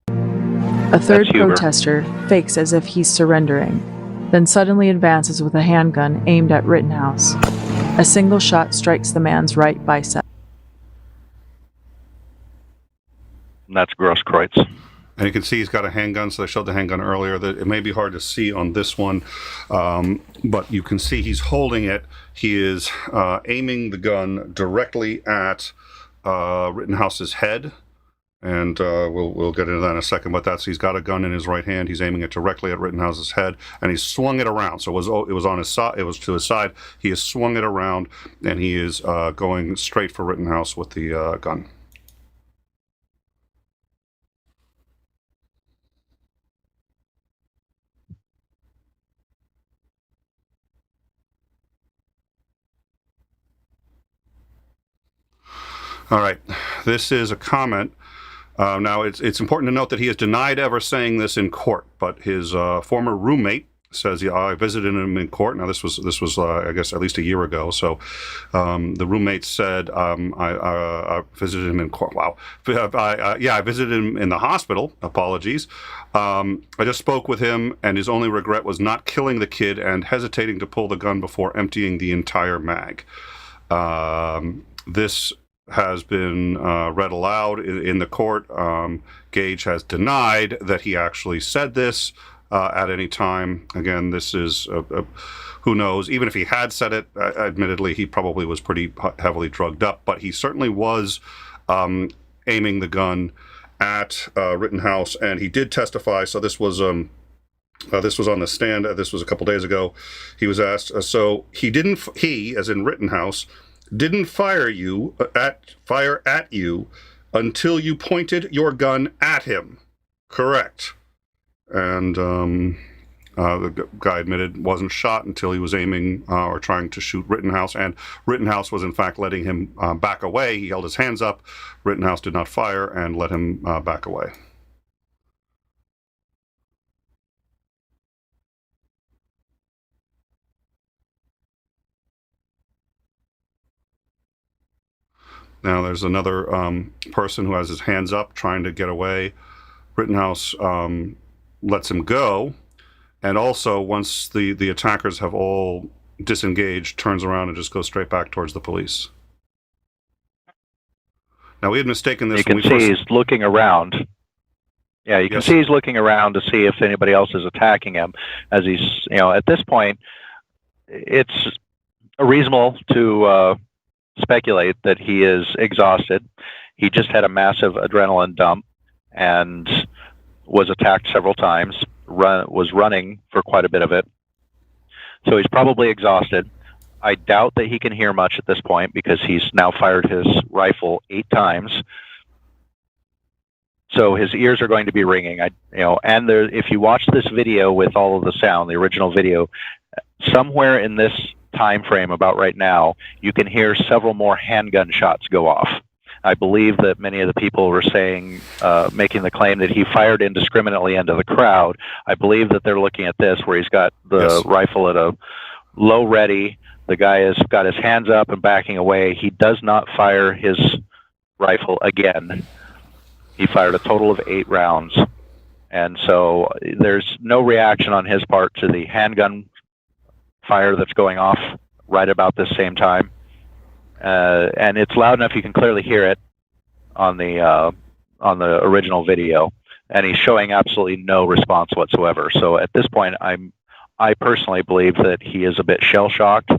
A third protester fakes as if he's surrendering, then suddenly advances with a handgun aimed at Rittenhouse. A single shot strikes the man's right bicep. And that's Grosskreutz. And you can see he's got a handgun, so I showed the handgun earlier. That it may be hard to see on this one, but you can see he's holding it. He is aiming the gun directly at Rittenhouse's head, and we'll get into that in a second. But he's got a gun in his right hand. He's aiming it directly at Rittenhouse's head, and he's swung it around. So it was on his side. It was to his side. He has swung it around, and he is going straight for Rittenhouse with the gun. All right, this is a comment. Now, it's important to note that he has denied ever saying this in court, but his former roommate says, yeah, I visited him in court. Now, this was I guess, at least a year ago. So the roommate said, I visited him in court. Wow. I visited him in the hospital. Apologies. I just spoke with him, and his only regret was not killing the kid and hesitating to pull the gun before emptying the entire mag. This has been read aloud in the court. Gaige has denied that he actually said this at any time. Again, this is, who knows, even if he had said it, admittedly, he probably was pretty heavily drugged up, but he certainly was aiming the gun at Rittenhouse, and he did testify. So this was on the stand. This was a couple days ago. He was asked, so he, as in Rittenhouse, didn't fire at you until you pointed your gun at him. Correct. And the guy admitted wasn't shot until he was aiming or trying to shoot Rittenhouse, and Rittenhouse was in fact letting him back away. He held his hands up. Rittenhouse did not fire and let him back away. Now there's another person who has his hands up trying to get away. Rittenhouse lets him go, and also once the attackers have all disengaged, turns around and just goes straight back towards the police. Now we had mistaken this. You can see he's looking around. Yeah, you can see he's looking around to see if anybody else is attacking him. As he's, at this point, it's reasonable to speculate that he is exhausted. He just had a massive adrenaline dump and was attacked several times, was running for quite a bit of it. So he's probably exhausted. I doubt that he can hear much at this point because he's now fired his rifle 8 times. So his ears are going to be ringing. And if you watch this video with all of the sound, the original video, somewhere in this time frame about right now, you can hear several more handgun shots go off. I believe that many of the people were saying, making the claim that he fired indiscriminately into the crowd. I believe that they're looking at this where he's got the rifle at a low ready. The guy has got his hands up and backing away. He does not fire his rifle again. He fired a total of 8 rounds. And so there's no reaction on his part to the handgun fire that's going off right about this same time. And it's loud enough you can clearly hear it on the original video, and he's showing absolutely no response whatsoever. So at this point, I personally believe that he is a bit shell-shocked.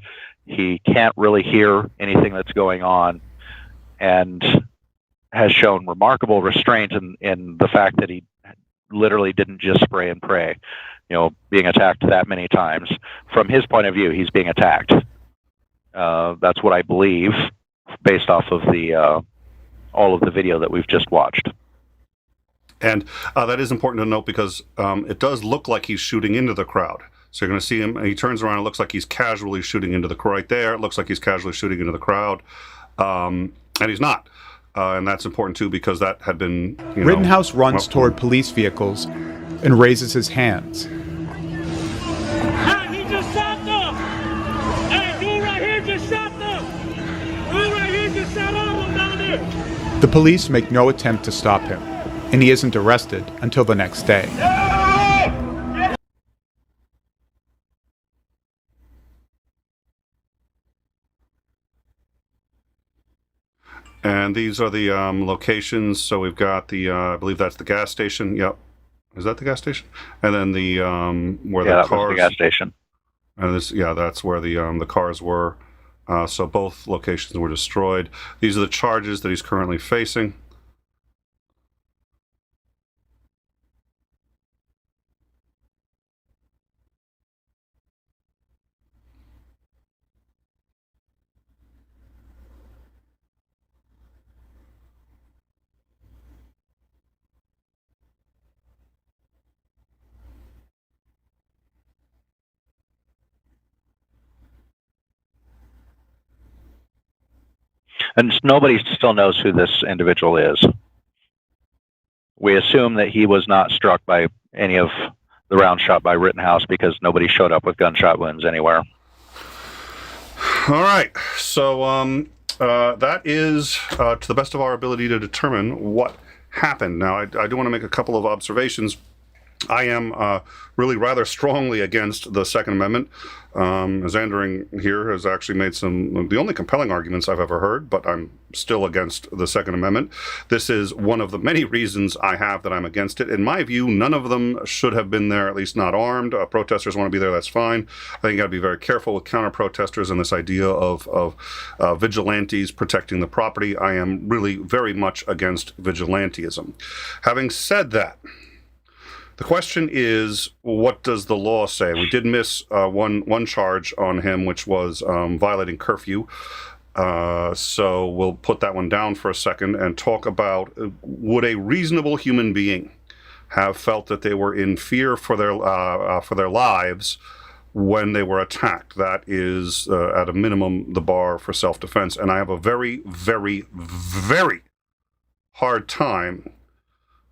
He can't really hear anything that's going on, and has shown remarkable restraint in the fact that he literally didn't just spray and pray, being attacked that many times. From his point of view, he's being attacked. That's what I believe, based off of all of the video that we've just watched. And that is important to note because it does look like he's shooting into the crowd. So you're going to see him, and he turns around, it looks like he's casually shooting into the crowd. Right there, it looks like he's casually shooting into the crowd. And he's not. And that's important, too, because that had been, Rittenhouse runs toward police vehicles and raises his hands. Hey, he just shot them! Hey, dude right here just shot them! Dude right here just shot all of them down there! The police make no attempt to stop him, and he isn't arrested until the next day. And these are the locations. So we've got the, I believe that's the gas station. Yep. Is that the gas station? And then the where the cars. That was the gas station. And this, that's where the cars were. So both locations were destroyed. These are the charges that he's currently facing. And nobody still knows who this individual is. We assume that he was not struck by any of the rounds shot by Rittenhouse because nobody showed up with gunshot wounds anywhere. All right. So that is, to the best of our ability, to determine what happened. Now, I do want to make a couple of observations. I am really rather strongly against the Second Amendment. Endangering here has actually made the only compelling arguments I've ever heard, but I'm still against the Second Amendment. This is one of the many reasons I have that I'm against it. In my view, none of them should have been there, at least not armed. Protesters want to be there, that's fine. I think you got to be very careful with counter-protesters and this idea of vigilantes protecting the property. I am really very much against vigilantism. Having said that, the question is, what does the law say? We did miss one charge on him, which was violating curfew. So we'll put that one down for a second and talk about, would a reasonable human being have felt that they were in fear for their lives when they were attacked? That is, at a minimum, the bar for self-defense. And I have a very, very, very hard time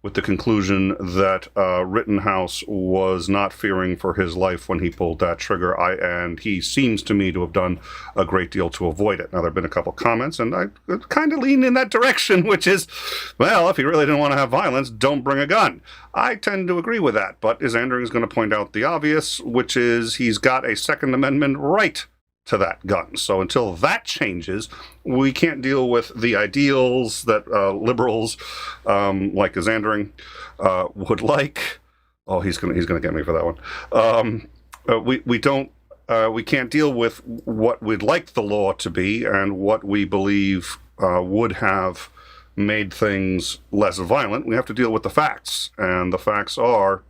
with the conclusion that Rittenhouse was not fearing for his life when he pulled that trigger, and he seems to me to have done a great deal to avoid it. Now, there have been a couple comments, and I kind of lean in that direction, which is, well, if he really didn't want to have violence, don't bring a gun. I tend to agree with that, but Endangering is going to point out the obvious, which is he's got a Second Amendment right to that gun. So until that changes, we can't deal with the ideals that liberals like Endangering would like. Oh, he's gonna get me for that one. We can't deal with what we'd like the law to be and what we believe would have made things less violent. We have to deal with the facts, and the facts are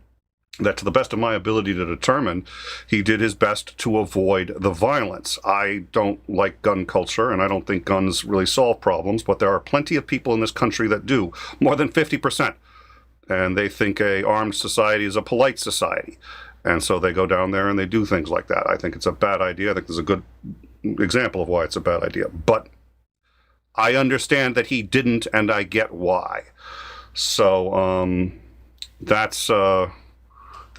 that, to the best of my ability to determine, he did his best to avoid the violence. I don't like gun culture, and I don't think guns really solve problems, but there are plenty of people in this country that do, more than 50%. And they think a armed society is a polite society. And so they go down there and they do things like that. I think it's a bad idea. I think there's a good example of why it's a bad idea. But I understand that he didn't, and I get why. So that's...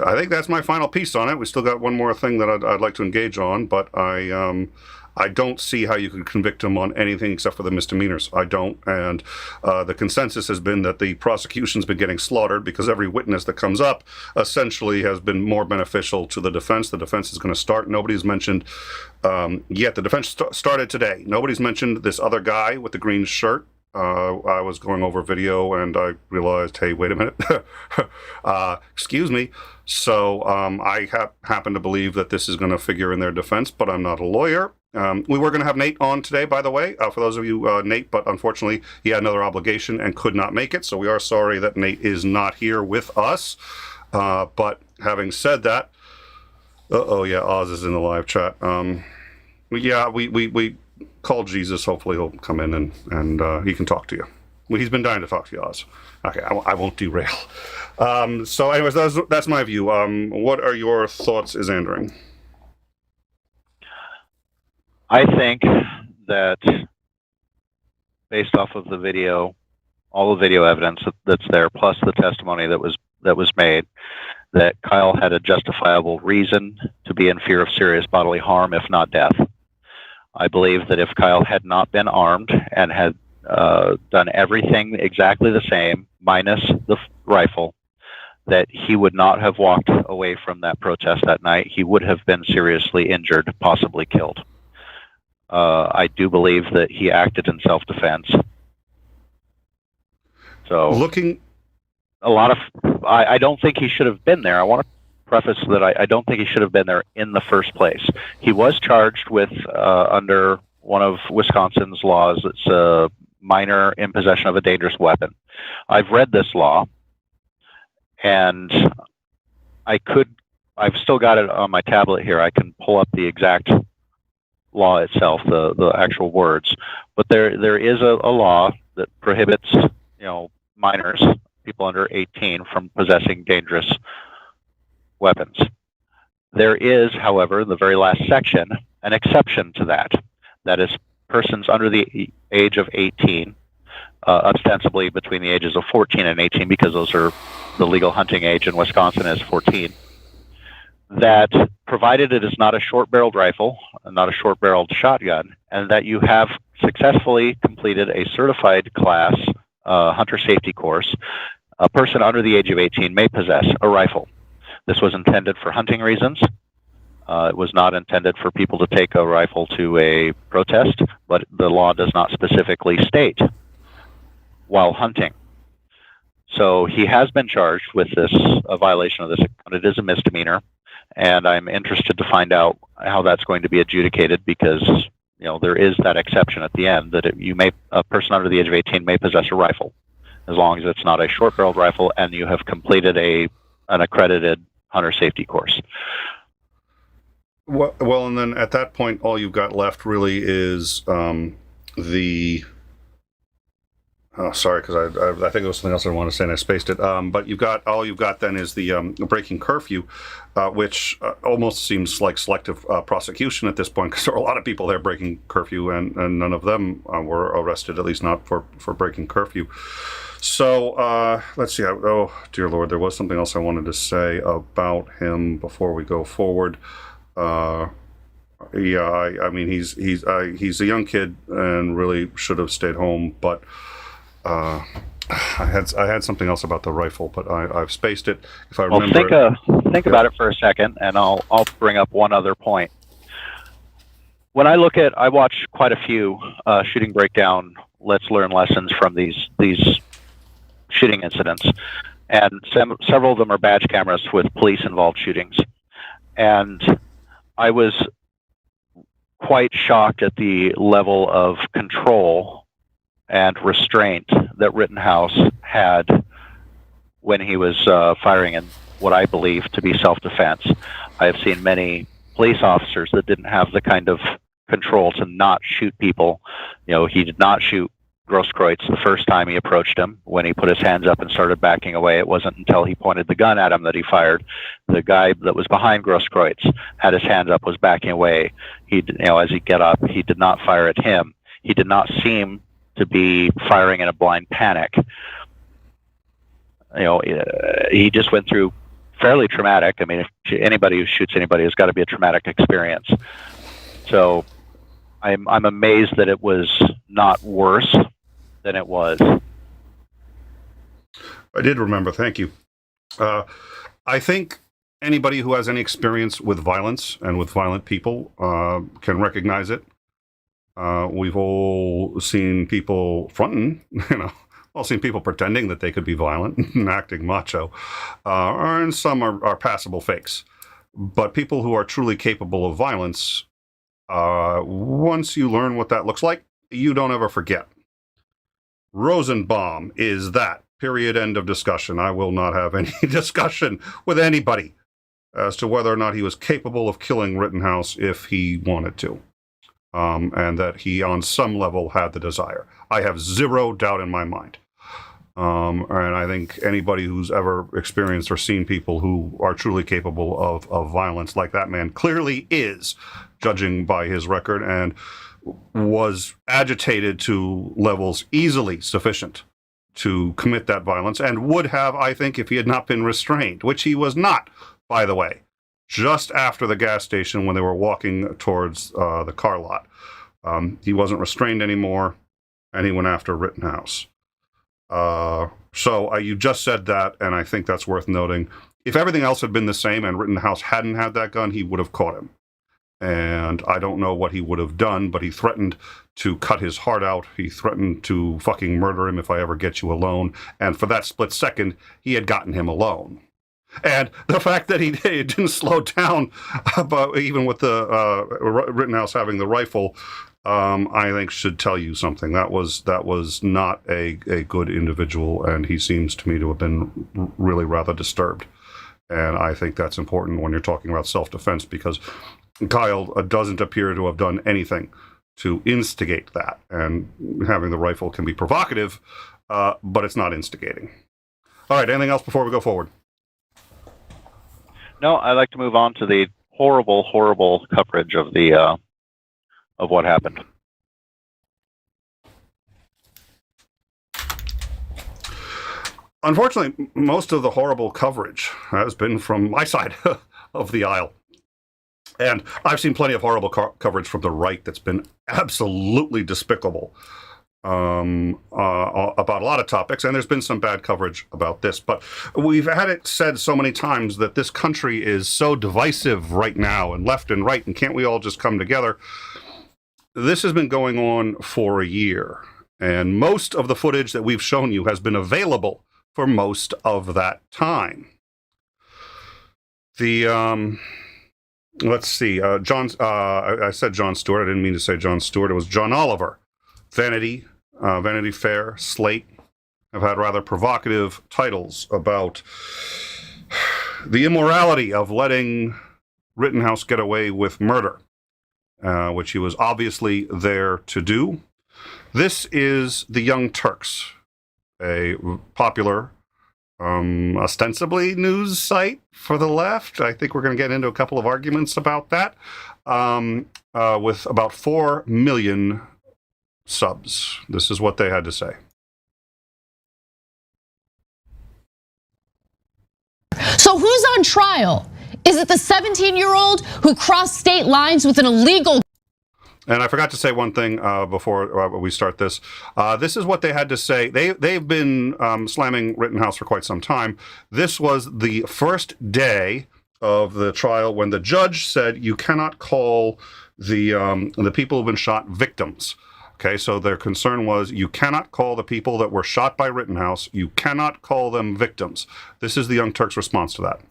I think that's my final piece on it. We still got one more thing that I'd like to engage on, but I don't see how you could convict him on anything except for the misdemeanors. I don't, and the consensus has been that the prosecution's been getting slaughtered because every witness that comes up essentially has been more beneficial to the defense. The defense is going to start. Nobody's mentioned yet. The defense started today. Nobody's mentioned this other guy with the green shirt. I was going over video and I realized, hey, wait a minute, excuse me. So I happen to believe that this is going to figure in their defense, but I'm not a lawyer. We were going to have Nate on today, by the way, for those of you, Nate, but unfortunately he had another obligation and could not make it. So we are sorry that Nate is not here with us. But having said that, Oz is in the live chat. We call Jesus. Hopefully he'll come in and he can talk to you. Well, he's been dying to talk to you, Oz. Okay, I won't derail. So anyways, that's my view. What are your thoughts, Endangering? I think that based off of the video, all the video evidence that's there, plus the testimony that was made, that Kyle had a justifiable reason to be in fear of serious bodily harm, if not death. I believe that if Kyle had not been armed and had done everything exactly the same, minus the rifle, that he would not have walked away from that protest that night. He would have been seriously injured, possibly killed. I do believe that he acted in self-defense. So looking, a lot of I don't think he should have been there. I want to preface that I don't think he should have been there in the first place. He was charged with under one of Wisconsin's laws. It's a minor in possession of a dangerous weapon. I've read this law, and I've still got it on my tablet here. I can pull up the exact law itself, the actual words. But there is a law that prohibits, minors, people under 18, from possessing dangerous weapons. There is, however, in the very last section, an exception to that. That is, persons under the age of 18, ostensibly between the ages of 14 and 18, because those are the legal hunting age in Wisconsin is 14, that provided it is not a short-barreled rifle, not a short-barreled shotgun, and that you have successfully completed a certified class hunter safety course, a person under the age of 18 may possess a rifle. This was intended for hunting reasons. It was not intended for people to take a rifle to a protest, but the law does not specifically state while hunting. So he has been charged with a violation of this. It is a misdemeanor, and I'm interested to find out how that's going to be adjudicated, because there is that exception at the end that a person under the age of 18 may possess a rifle, as long as it's not a short-barreled rifle and you have completed an accredited hunter safety course. Well, and then at that point, all you've got left really is the. Oh, sorry, because I think it was something else I wanted to say and I spaced it. But all you've got then is the breaking curfew, which almost seems like selective prosecution at this point, because there are a lot of people there breaking curfew, and none of them were arrested, at least not for breaking curfew. So let's see. Oh, dear Lord, there was something else I wanted to say about him before we go forward. I mean, he's a young kid and really should have stayed home, but. I had something else about the rifle, but I've spaced it. If I remember, think about it for a second, and I'll bring up one other point. When I watch quite a few shooting breakdown, let's learn lessons from these shooting incidents, and several of them are badge cameras with police-involved shootings, and I was quite shocked at the level of control and restraint that Rittenhouse had when he was firing in what I believe to be self-defense. I have seen many police officers that didn't have the kind of control to not shoot people. He did not shoot Grosskreutz the first time he approached him. When he put his hands up and started backing away, it wasn't until he pointed the gun at him that he fired. The guy that was behind Grosskreutz had his hands up, was backing away. As he get up, he did not fire at him. He did not seem to be firing in a blind panic. He just went through fairly traumatic. I mean, if anybody who shoots anybody has got to be a traumatic experience. So I'm amazed that it was not worse than it was. I did remember. Thank you. I think anybody who has any experience with violence and with violent people can recognize it. We've all seen people fronting, all seen people pretending that they could be violent and acting macho, and some are passable fakes. But people who are truly capable of violence, once you learn what that looks like, you don't ever forget. Rosenbaum is that. Period. End of discussion. I will not have any discussion with anybody as to whether or not he was capable of killing Rittenhouse if he wanted to. And that he, on some level, had the desire. I have zero doubt in my mind. And I think anybody who's ever experienced or seen people who are truly capable of violence, like that man clearly is, judging by his record, and was agitated to levels easily sufficient to commit that violence, and would have, I think, if he had not been restrained, which he was not, by the way. Just after the gas station when they were walking towards the car lot. He wasn't restrained anymore, and he went after Rittenhouse. So you just said that, and I think that's worth noting. If everything else had been the same and Rittenhouse hadn't had that gun, he would have caught him. And I don't know what he would have done, but he threatened to cut his heart out. He threatened to fucking murder him if I ever get you alone. And for that split second, he had gotten him alone. And the fact that he didn't slow down, even with the Rittenhouse having the rifle, I think should tell you something. That was not a good individual, and he seems to me to have been really rather disturbed. And I think that's important when you're talking about self-defense, because Kyle doesn't appear to have done anything to instigate that. And having the rifle can be provocative, but it's not instigating. All right, anything else before we go forward? No, I'd like to move on to the horrible, horrible coverage of the of what happened. Unfortunately, most of the horrible coverage has been from my side of the aisle. And I've seen plenty of horrible coverage from the right that's been absolutely despicable about a lot of topics, and there's been some bad coverage about this. But we've had it said so many times that this country is so divisive right now, and left and right, and can't we all just come together? This has been going on for a year, and most of the footage that we've shown you has been available for most of that time. Let's see, I said Jon Stewart. I didn't mean to say Jon Stewart. It was John Oliver. Vanity Fair, Slate have had rather provocative titles about the immorality of letting Rittenhouse get away with murder, which he was obviously there to do. This is the Young Turks, a popular, ostensibly news site for the left. I think we're going to get into a couple of arguments about that, with about 4 million subs. This is what they had to say. So who's on trial? Is it the 17-year-old who crossed state lines with an illegal... And I forgot to say one thing before we start this. This is what they had to say. They've been slamming Rittenhouse for quite some time. This was the first day of the trial when the judge said you cannot call the people who've been shot victims. Okay, so their concern was you cannot call the people that were shot by Rittenhouse, you cannot call them victims. This is the Young Turks' response to that.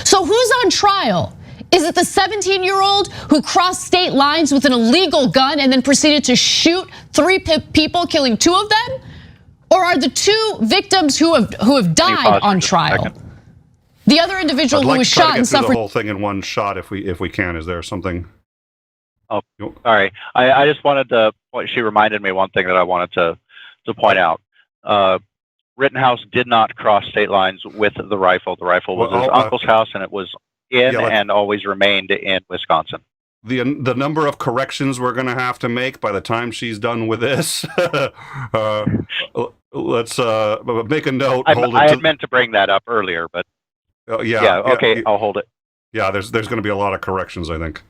So who's on trial? Is it the 17-year-old who crossed state lines with an illegal gun and then proceeded to shoot 3 people, killing 2 of them? Or are the 2 victims who have died on trial? The other individual who was shot and suffered... the whole thing in one shot if we can. Is there something? Oh, sorry. I just wanted to... She reminded me one thing that I wanted to point out. Rittenhouse did not cross state lines with the rifle. The rifle was his uncle's house, and it was and always remained in Wisconsin. The number of corrections we're going to have to make by the time she's done with this. Let's make a note. I had meant to bring that up earlier, but okay, I'll hold it. Yeah, there's going to be a lot of corrections, I think.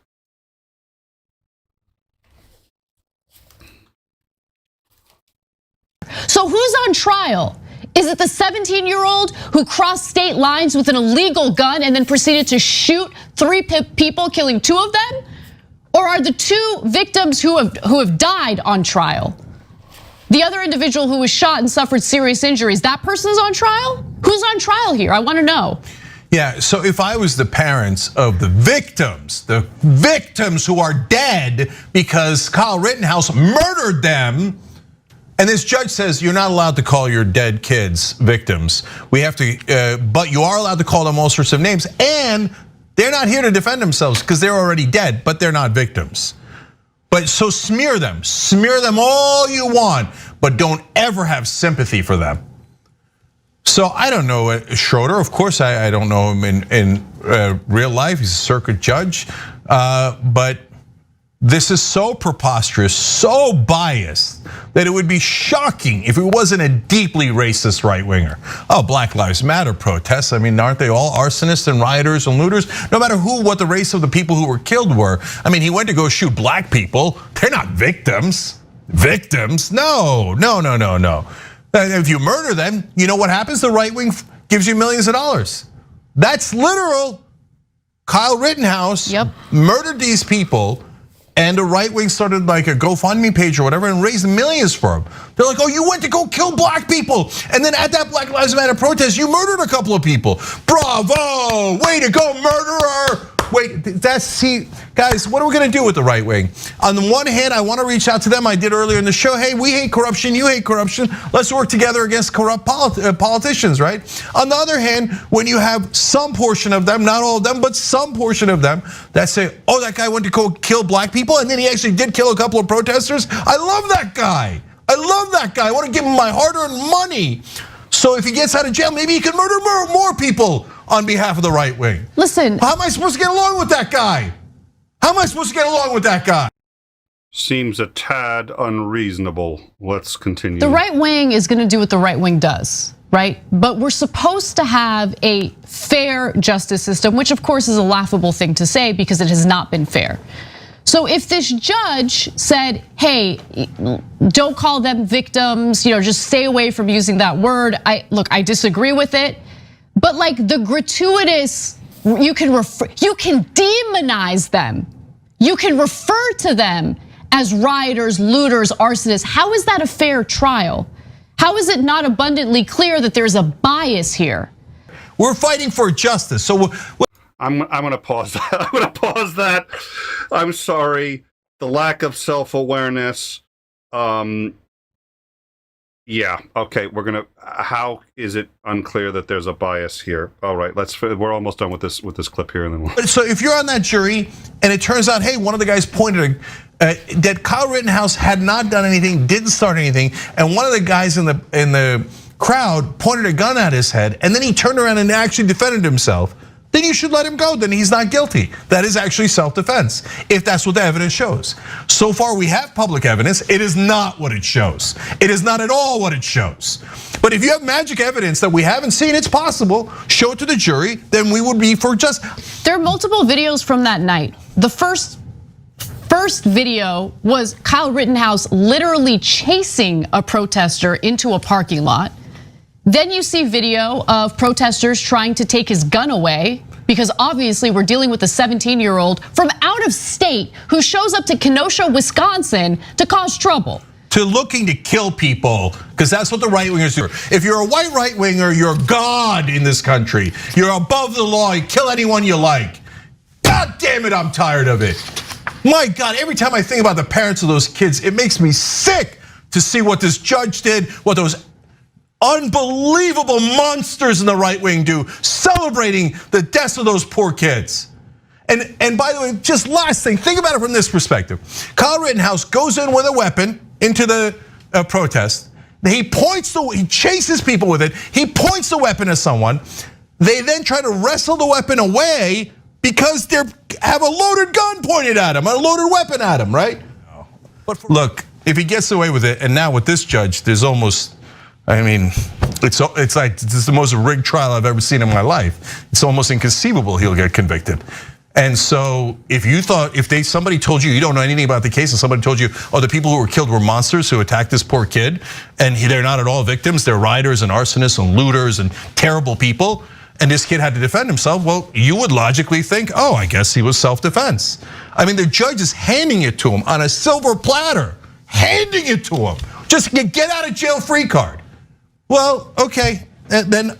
So who's on trial? Is it the 17-year-old who crossed state lines with an illegal gun and then proceeded to shoot 3 people, killing 2 of them? Or are the 2 victims who have died on trial? The other individual who was shot and suffered serious injuries, that person's on trial? Who's on trial here? I want to know. Yeah, so if I was the parents of the victims who are dead because Kyle Rittenhouse murdered them, and this judge says you're not allowed to call your dead kids victims. We have to, but you are allowed to call them all sorts of names, and they're not here to defend themselves because they're already dead, but they're not victims. But so smear them all you want, but don't ever have sympathy for them. So I don't know Schroeder. Of course, I don't know him in real life. He's a circuit judge, but this is so preposterous, so biased, that it would be shocking if it wasn't a deeply racist right-winger. Oh, Black Lives Matter protests. I mean, aren't they all arsonists and rioters and looters? No matter what the race of the people who were killed were. I mean, he went to go shoot black people. They're not victims. Victims? No. If you murder them, you know what happens? The right wing gives you millions of dollars. That's literal. Kyle Rittenhouse murdered these people, and the right wing started like a GoFundMe page or whatever and raised millions for him. They're like, oh, you went to go kill black people, and then at that Black Lives Matter protest, you murdered a couple of people. Bravo, way to go, murderer. Wait, see, guys, what are we gonna do with the right wing? On the one hand, I wanna reach out to them. I did earlier in the show, hey, we hate corruption, you hate corruption. Let's work together against corrupt politicians, right? On the other hand, when you have some portion of them, not all of them, but some portion of them that say, oh, that guy went to go kill black people, and then he actually did kill a couple of protesters. I love that guy. I love that guy. I wanna give him my hard-earned money. So if he gets out of jail, maybe he can murder more people on behalf of the right wing. Listen. How am I supposed to get along with that guy? How am I supposed to get along with that guy? Seems a tad unreasonable. Let's continue. The right wing is gonna do what the right wing does, right? But we're supposed to have a fair justice system, which of course is a laughable thing to say because it has not been fair. So if this judge said, hey, don't call them victims, just stay away from using that word. I disagree with it. But like the gratuitous, you can demonize them. You can refer to them as rioters, looters, arsonists. How is that a fair trial? How is it not abundantly clear that there's a bias here? We're fighting for justice. So I'm gonna pause that. I'm gonna pause that. I'm sorry. The lack of self-awareness. Yeah. Okay. How is it unclear that there's a bias here? All right. We're almost done with this clip here, and then So if you're on that jury, and it turns out, hey, one of the guys pointed that Kyle Rittenhouse had not done anything, didn't start anything, and one of the guys in the crowd pointed a gun at his head, and then he turned around and actually defended himself, then you should let him go. Then he's not guilty. That is actually self-defense, if that's what the evidence shows. So far, we have public evidence. It is not what it shows. It is not at all what it shows. But if you have magic evidence that we haven't seen, it's possible, show it to the jury, then we would be for justice. There are multiple videos from that night. The first video was Kyle Rittenhouse literally chasing a protester into a parking lot. Then you see video of protesters trying to take his gun away because obviously we're dealing with a 17-year-old from out of state who shows up to Kenosha, Wisconsin to cause trouble. To looking to kill people, because that's what the right wingers do. If you're a white right winger, you're God in this country. You're above the law, you kill anyone you like. God damn it, I'm tired of it. My God, every time I think about the parents of those kids, it makes me sick to see what this judge did, what those unbelievable monsters in the right wing do, celebrating the deaths of those poor kids. And by the way, just last thing, think about it from this perspective. Kyle Rittenhouse goes in with a weapon into the protest. He chases people with it. He points the weapon at someone. They then try to wrestle the weapon away because they have a loaded gun pointed at him, a loaded weapon at him, right? Look, if he gets away with it, and now with this judge, there's almost, it's like this is the most rigged trial I've ever seen in my life. It's almost inconceivable he'll get convicted. And so if somebody told you don't know anything about the case, and somebody told you, oh, the people who were killed were monsters who attacked this poor kid, and they're not at all victims, they're rioters and arsonists and looters and terrible people, and this kid had to defend himself, well, you would logically think, oh, I guess he was self-defense. The judge is handing it to him on a silver platter, handing it to him. Just get out of jail free card. Well, okay, and then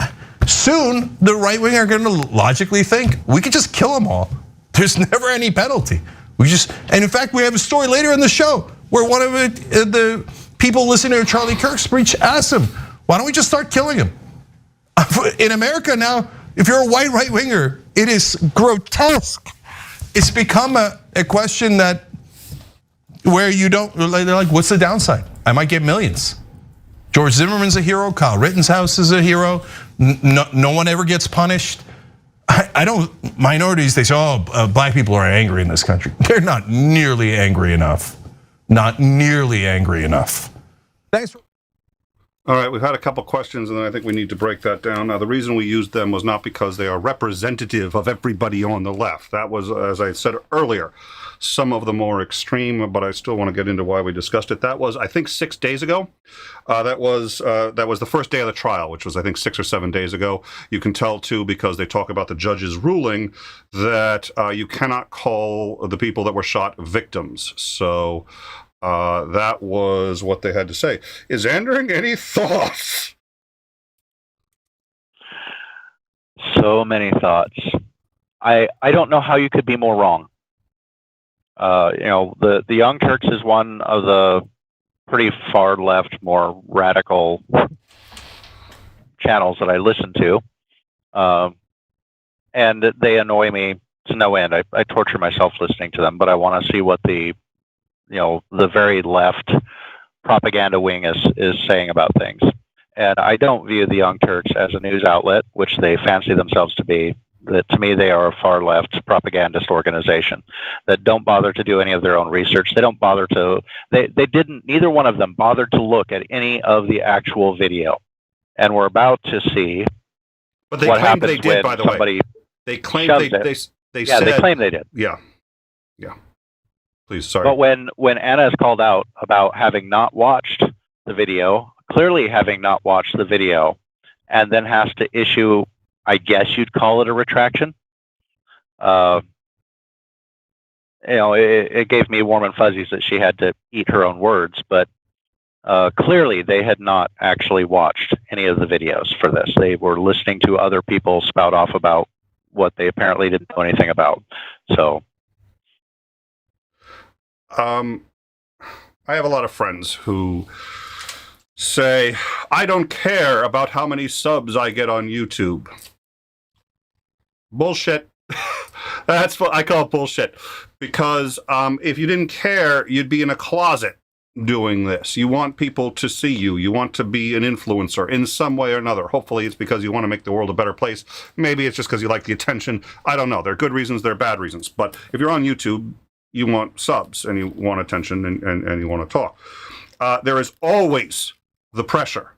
soon the right wing are going to logically think we could just kill them all. There's never any penalty. And in fact, we have a story later in the show where one of the people listening to Charlie Kirk's speech asked him, why don't we just start killing him? In America now, if you're a white right winger, it is grotesque. It's become a question that where you don't, they're like, what's the downside? I might get millions. George Zimmerman's a hero, Kyle Rittenhouse is a hero. No one ever gets punished. Minorities, they say, oh, black people are angry in this country. They're not nearly angry enough. Not nearly angry enough. Thanks. All right, we've had a couple questions, and then I think we need to break that down. Now, the reason we used them was not because they are representative of everybody on the left. That was, as I said earlier, some of the more extreme, but I still want to get into why we discussed it. That was, I think, 6 days ago. That was the first day of the trial, which was, I think, 6 or 7 days ago. You can tell, too, because they talk about the judge's ruling, that you cannot call the people that were shot victims. So that was what they had to say. Is Endangering any thoughts? So many thoughts. I don't know how you could be more wrong. The Young Turks is one of the pretty far left, more radical channels that I listen to, and they annoy me to no end. I torture myself listening to them, but I want to see what the very left propaganda wing is saying about things. And I don't view the Young Turks as a news outlet, which they fancy themselves to be. That to me, they are a far left propagandist organization that don't bother to do any of their own research. They don't bother to, neither one of them bothered to look at any of the actual video. And we're about to see But they what claimed happens they did, when by the somebody way. They claimed shoves they it. said, they claim they did. Yeah. Please, sorry. But when Anna is called out about having not watched the video, clearly having not watched the video, and then has to issue, I guess you'd call it a retraction. It gave me warm and fuzzies that she had to eat her own words, but clearly they had not actually watched any of the videos for this. They were listening to other people spout off about what they apparently didn't know anything about. So, I have a lot of friends who say, I don't care about how many subs I get on YouTube. Bullshit. That's what I call bullshit. Because if you didn't care, you'd be in a closet doing this. You want people to see you. You want to be an influencer in some way or another. Hopefully it's because you want to make the world a better place. Maybe it's just because you like the attention. I don't know. There are good reasons, there are bad reasons. But if you're on YouTube, you want subs and you want attention and you want to talk. There is always the pressure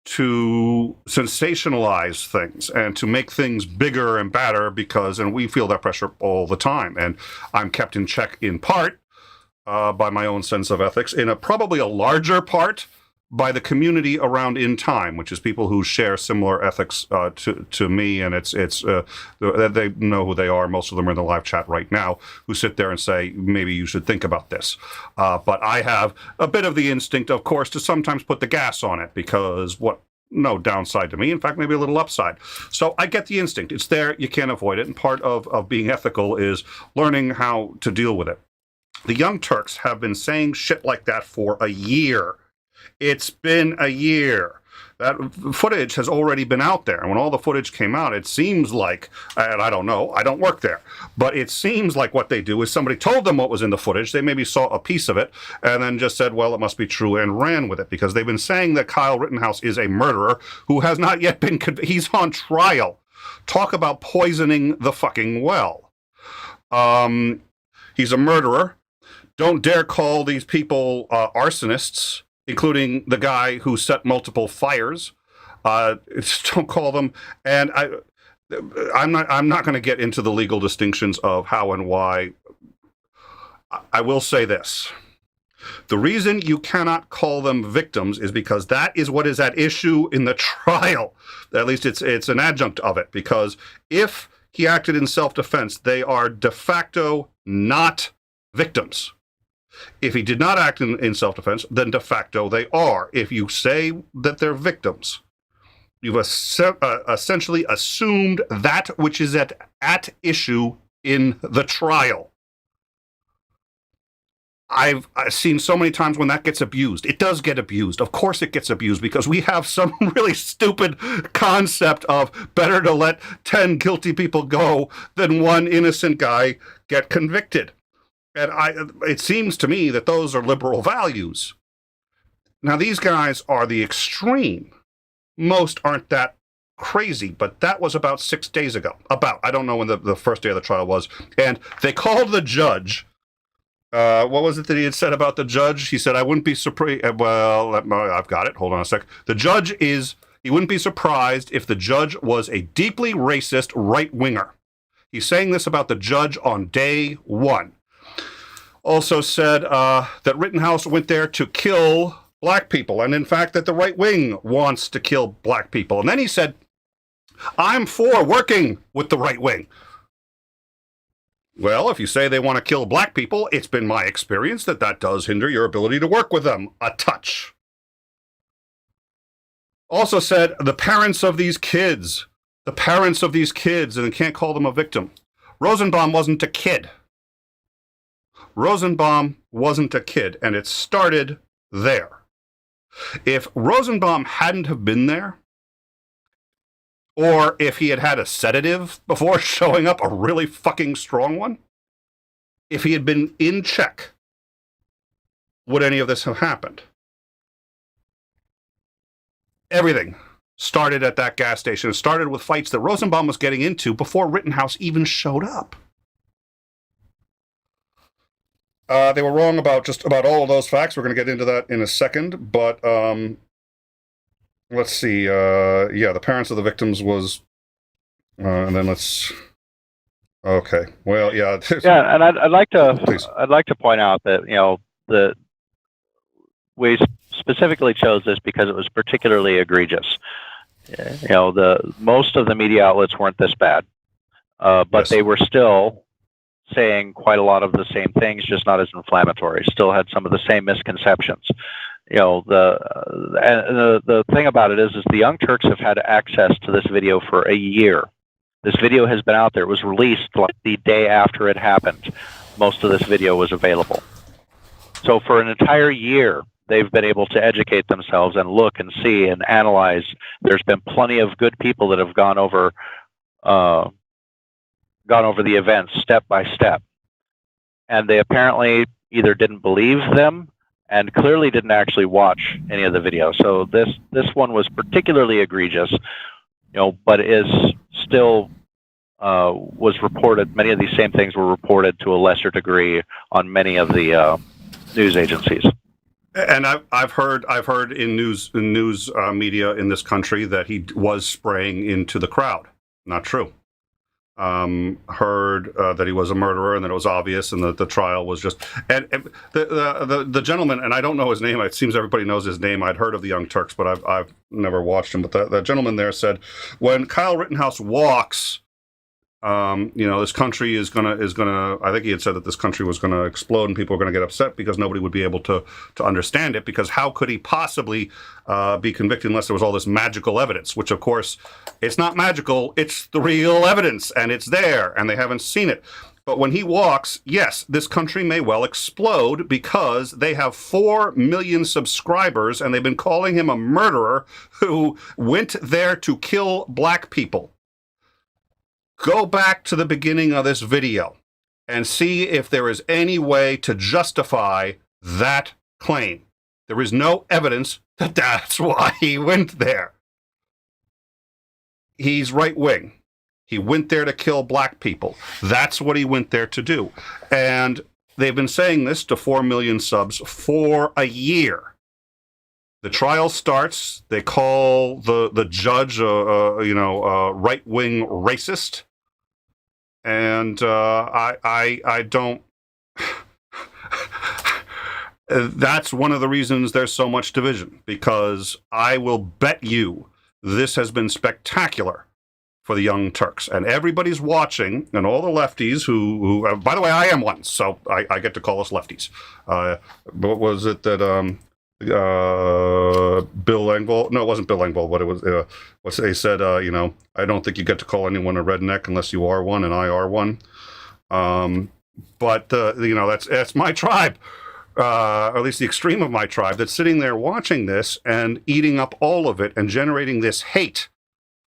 to sensationalize things and to make things bigger and badder and we feel that pressure all the time. And I'm kept in check in part by my own sense of ethics, in probably a larger part by the community around In Time, which is people who share similar ethics to me, and it's they know who they are. Most of them are in the live chat right now, who sit there and say, maybe you should think about this. But I have a bit of the instinct, of course, to sometimes put the gas on it, because no downside to me. In fact, maybe a little upside. So I get the instinct. It's there. You can't avoid it. And part of being ethical is learning how to deal with it. The Young Turks have been saying shit like that for a year. It's been a year. That footage has already been out there. And when all the footage came out, it seems like, and I don't know, I don't work there, but it seems like what they do is somebody told them what was in the footage. They maybe saw a piece of it and then just said, well, it must be true, and ran with it, because they've been saying that Kyle Rittenhouse is a murderer who has not yet been he's on trial. Talk about poisoning the fucking well. He's a murderer. Don't dare call these people arsonists, including the guy who set multiple fires. Don't call them. And I'm not going to get into the legal distinctions of how and why. I will say this. The reason you cannot call them victims is because that is what is at issue in the trial. At least it's an adjunct of it, because if he acted in self-defense, they are de facto not victims. If he did not act in self-defense, then de facto they are. If you say that they're victims, you've essentially assumed that which is at issue in the trial. I've seen so many times when that gets abused. It does get abused. Of course it gets abused, because we have some really stupid concept of better to let 10 guilty people go than one innocent guy get convicted. And it seems to me that those are liberal values. Now, these guys are the extreme. Most aren't that crazy, but that was about 6 days ago. I don't know when the first day of the trial was. And they called the judge What was it that he had said about the judge? He said, I wouldn't be surprised. Well, I've got it. Hold on a sec. He wouldn't be surprised if the judge was a deeply racist right-winger. He's saying this about the judge on day one. Also said that Rittenhouse went there to kill black people, and in fact that the right wing wants to kill black people. And then he said, I'm for working with the right wing. Well, if you say they want to kill black people, it's been my experience that that does hinder your ability to work with them a touch. Also said the parents of these kids, and you can't call them a victim. Rosenbaum wasn't a kid. Rosenbaum wasn't a kid, and it started there. If Rosenbaum hadn't have been there, or if he had had a sedative before showing up, a really fucking strong one, if he had been in check, would any of this have happened? Everything started at that gas station. It started with fights that Rosenbaum was getting into before Rittenhouse even showed up. They were wrong about just about all of those facts. We're going to get into that in a second, but let's see. The parents of the victims was, and then let's. Okay. Well, yeah. Yeah, and I'd like to point out that we specifically chose this because it was particularly egregious. Most of the media outlets weren't this bad, but yes, they were still saying quite a lot of the same things, just not as inflammatory. Still had some of the same misconceptions. The thing about it is the Young Turks have had access to this video for a year. This video has been out there. It was released like the day after it happened. Most of this video was available. So for an entire year, they've been able to educate themselves and look and see and analyze. There's been plenty of good people that have gone over the events step by step. And they apparently either didn't believe them and clearly didn't actually watch any of the video. So this one was particularly egregious, but is still was reported. Many of these same things were reported to a lesser degree on many of the news agencies. And I've heard in news media in this country that he was spraying into the crowd. Not true. Heard that he was a murderer and that it was obvious and that the trial was just. And the gentleman, and I don't know his name. It seems everybody knows his name. I'd heard of the Young Turks, but I've never watched him. But the gentleman there said, when Kyle Rittenhouse walks, this country is gonna. I think he had said that this country was gonna explode and people were gonna get upset because nobody would be able to understand it, because how could he possibly be convicted unless there was all this magical evidence? Which of course, it's not magical. It's the real evidence, and it's there, and they haven't seen it. But when he walks, yes, this country may well explode because they have 4 million subscribers, and they've been calling him a murderer who went there to kill black people. Go back to the beginning of this video and see if there is any way to justify that claim. There is no evidence that that's why he went there. He's right wing. He went there to kill black people. That's what he went there to do. And they've been saying this to 4 million subs for a year. The trial starts. They call the judge a right-wing racist. And I don't. That's one of the reasons there's so much division, because I will bet you this has been spectacular for the Young Turks, and everybody's watching, and all the lefties who by the way, I am one, so I get to call us lefties. What was it that Bill Engvall? No, it wasn't Bill Engvall, but it was what they said. I don't think you get to call anyone a redneck unless you are one, and I are one. But that's my tribe, or at least the extreme of my tribe, that's sitting there watching this and eating up all of it and generating this hate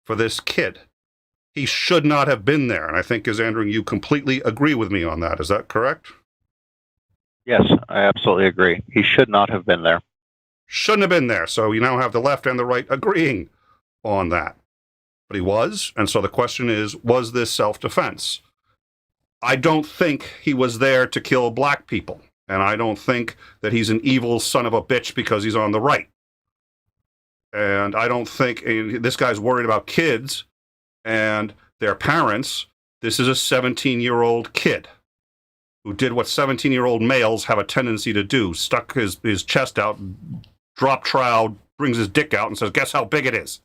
for this kid. He should not have been there, and I think, as Andrew, you completely agree with me on that. Is that correct? Yes, I absolutely agree. He should not have been there. Shouldn't have been there. So you now have the left and the right agreeing on that. But he was, and so the question is, was this self-defense? I don't think he was there to kill black people. And I don't think that he's an evil son of a bitch because he's on the right. And I don't think this guy's worried about kids and their parents. This is a 17-year-old kid who did what 17-year-old males have a tendency to do. Stuck his chest out, dropped trowel, brings his dick out and says, guess how big it is?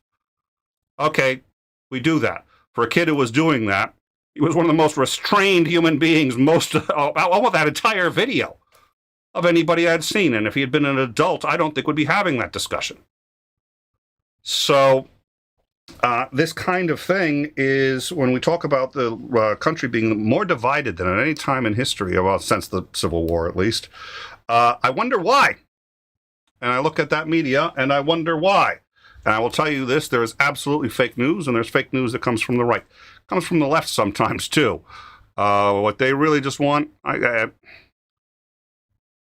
Okay, we do that. For a kid who was doing that, he was one of the most restrained human beings of that entire video of anybody I'd seen. And if he had been an adult, I don't think we'd be having that discussion. So this kind of thing is, when we talk about the country being more divided than at any time in history, well, since the Civil War at least, I wonder why. And I look at that media and I wonder why. And I will tell you this, there is absolutely fake news, and there's fake news that comes from the right. It comes from the left sometimes too. What they really just want, they've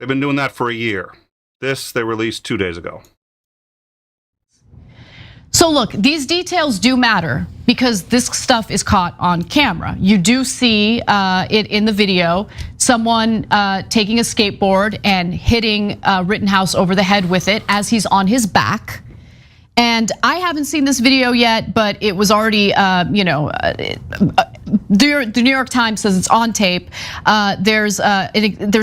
been doing that for a year. This they released 2 days ago. So look, these details do matter because this stuff is caught on camera. You do see it in the video, someone taking a skateboard and hitting Rittenhouse over the head with it as he's on his back. And I haven't seen this video yet, but it was already, the New York Times says it's on tape. There's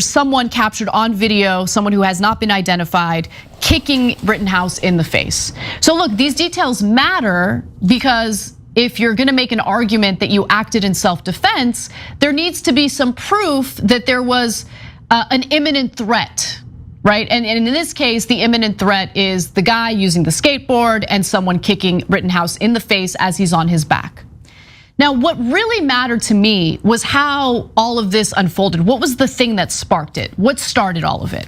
someone captured on video, someone who has not been identified, kicking Rittenhouse in the face. So look, these details matter because if you're gonna make an argument that you acted in self-defense, there needs to be some proof that there was an imminent threat. Right, and in this case, the imminent threat is the guy using the skateboard and someone kicking Rittenhouse in the face as he's on his back. Now, what really mattered to me was how all of this unfolded. What was the thing that sparked it? What started all of it?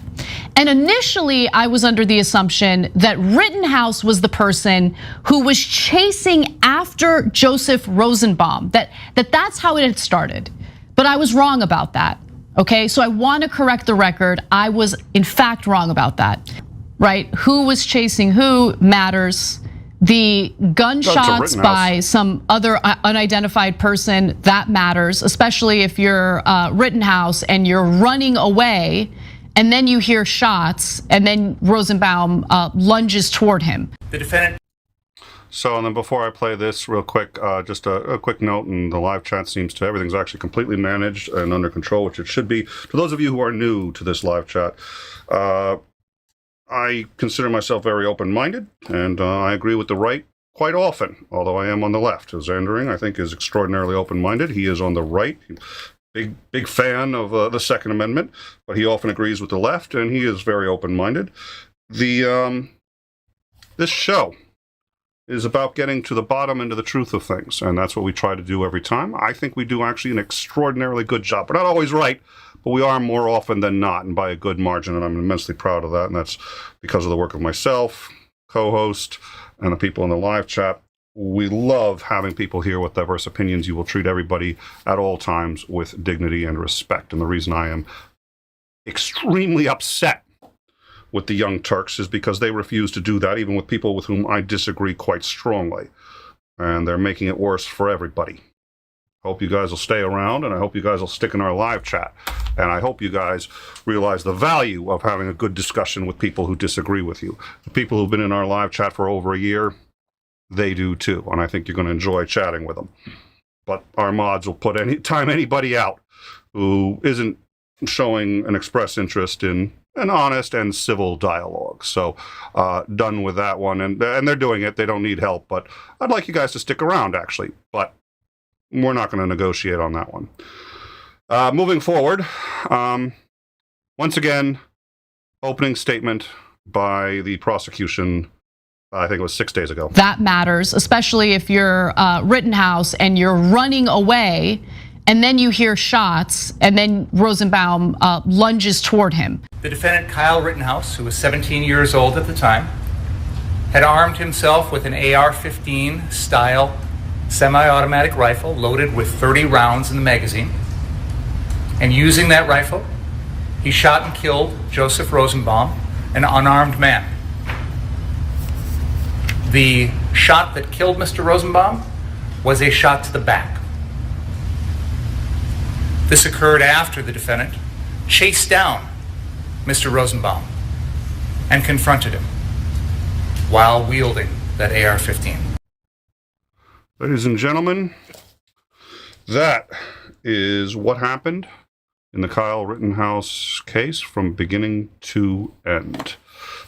And initially, I was under the assumption that Rittenhouse was the person who was chasing after Joseph Rosenbaum, that's how it had started. But I was wrong about that. Okay, so I want to correct the record. I was in fact wrong about that, right? Who was chasing who matters. The gunshots by some other unidentified person, that matters, especially if you're Rittenhouse and you're running away and then you hear shots and then Rosenbaum lunges toward him. The defendant. So, and then before I play this real quick, just a quick note, and the live chat seems to, everything's actually completely managed and under control, which it should be. For those of you who are new to this live chat, I consider myself very open-minded, and I agree with the right quite often, although I am on the left. As endangering, I think, is extraordinarily open-minded. He is on the right. Big fan of the Second Amendment, but he often agrees with the left, and he is very open-minded. This show is about getting to the bottom and to the truth of things, and that's what we try to do every time. I think we do actually an extraordinarily good job. We're not always right, but we are more often than not, and by a good margin, and I'm immensely proud of that, and that's because of the work of myself, co-host, and the people in the live chat. We love having people here with diverse opinions. You will treat everybody at all times with dignity and respect, and the reason I am extremely upset with the Young Turks is because they refuse to do that, even with people with whom I disagree quite strongly. And they're making it worse for everybody. Hope you guys will stay around, and I hope you guys will stick in our live chat. And I hope you guys realize the value of having a good discussion with people who disagree with you. The people who've been in our live chat for over a year, they do too. And I think you're going to enjoy chatting with them. But our mods will put anybody out who isn't showing an express interest in an honest and civil dialogue. So done with that one. And they're doing it. They don't need help. But I'd like you guys to stick around, actually. But we're not going to negotiate on that one. Moving forward, once again, opening statement by the prosecution, I think it was 6 days ago. That matters, especially if you're Rittenhouse and you're running away and then you hear shots and then Rosenbaum lunges toward him. The defendant, Kyle Rittenhouse, who was 17 years old at the time, had armed himself with an AR-15 style semi-automatic rifle loaded with 30 rounds in the magazine. And using that rifle, he shot and killed Joseph Rosenbaum, an unarmed man. The shot that killed Mr. Rosenbaum was a shot to the back. This occurred after the defendant chased down Mr. Rosenbaum and confronted him while wielding that AR-15. Ladies and gentlemen, that is what happened in the Kyle Rittenhouse case from beginning to end.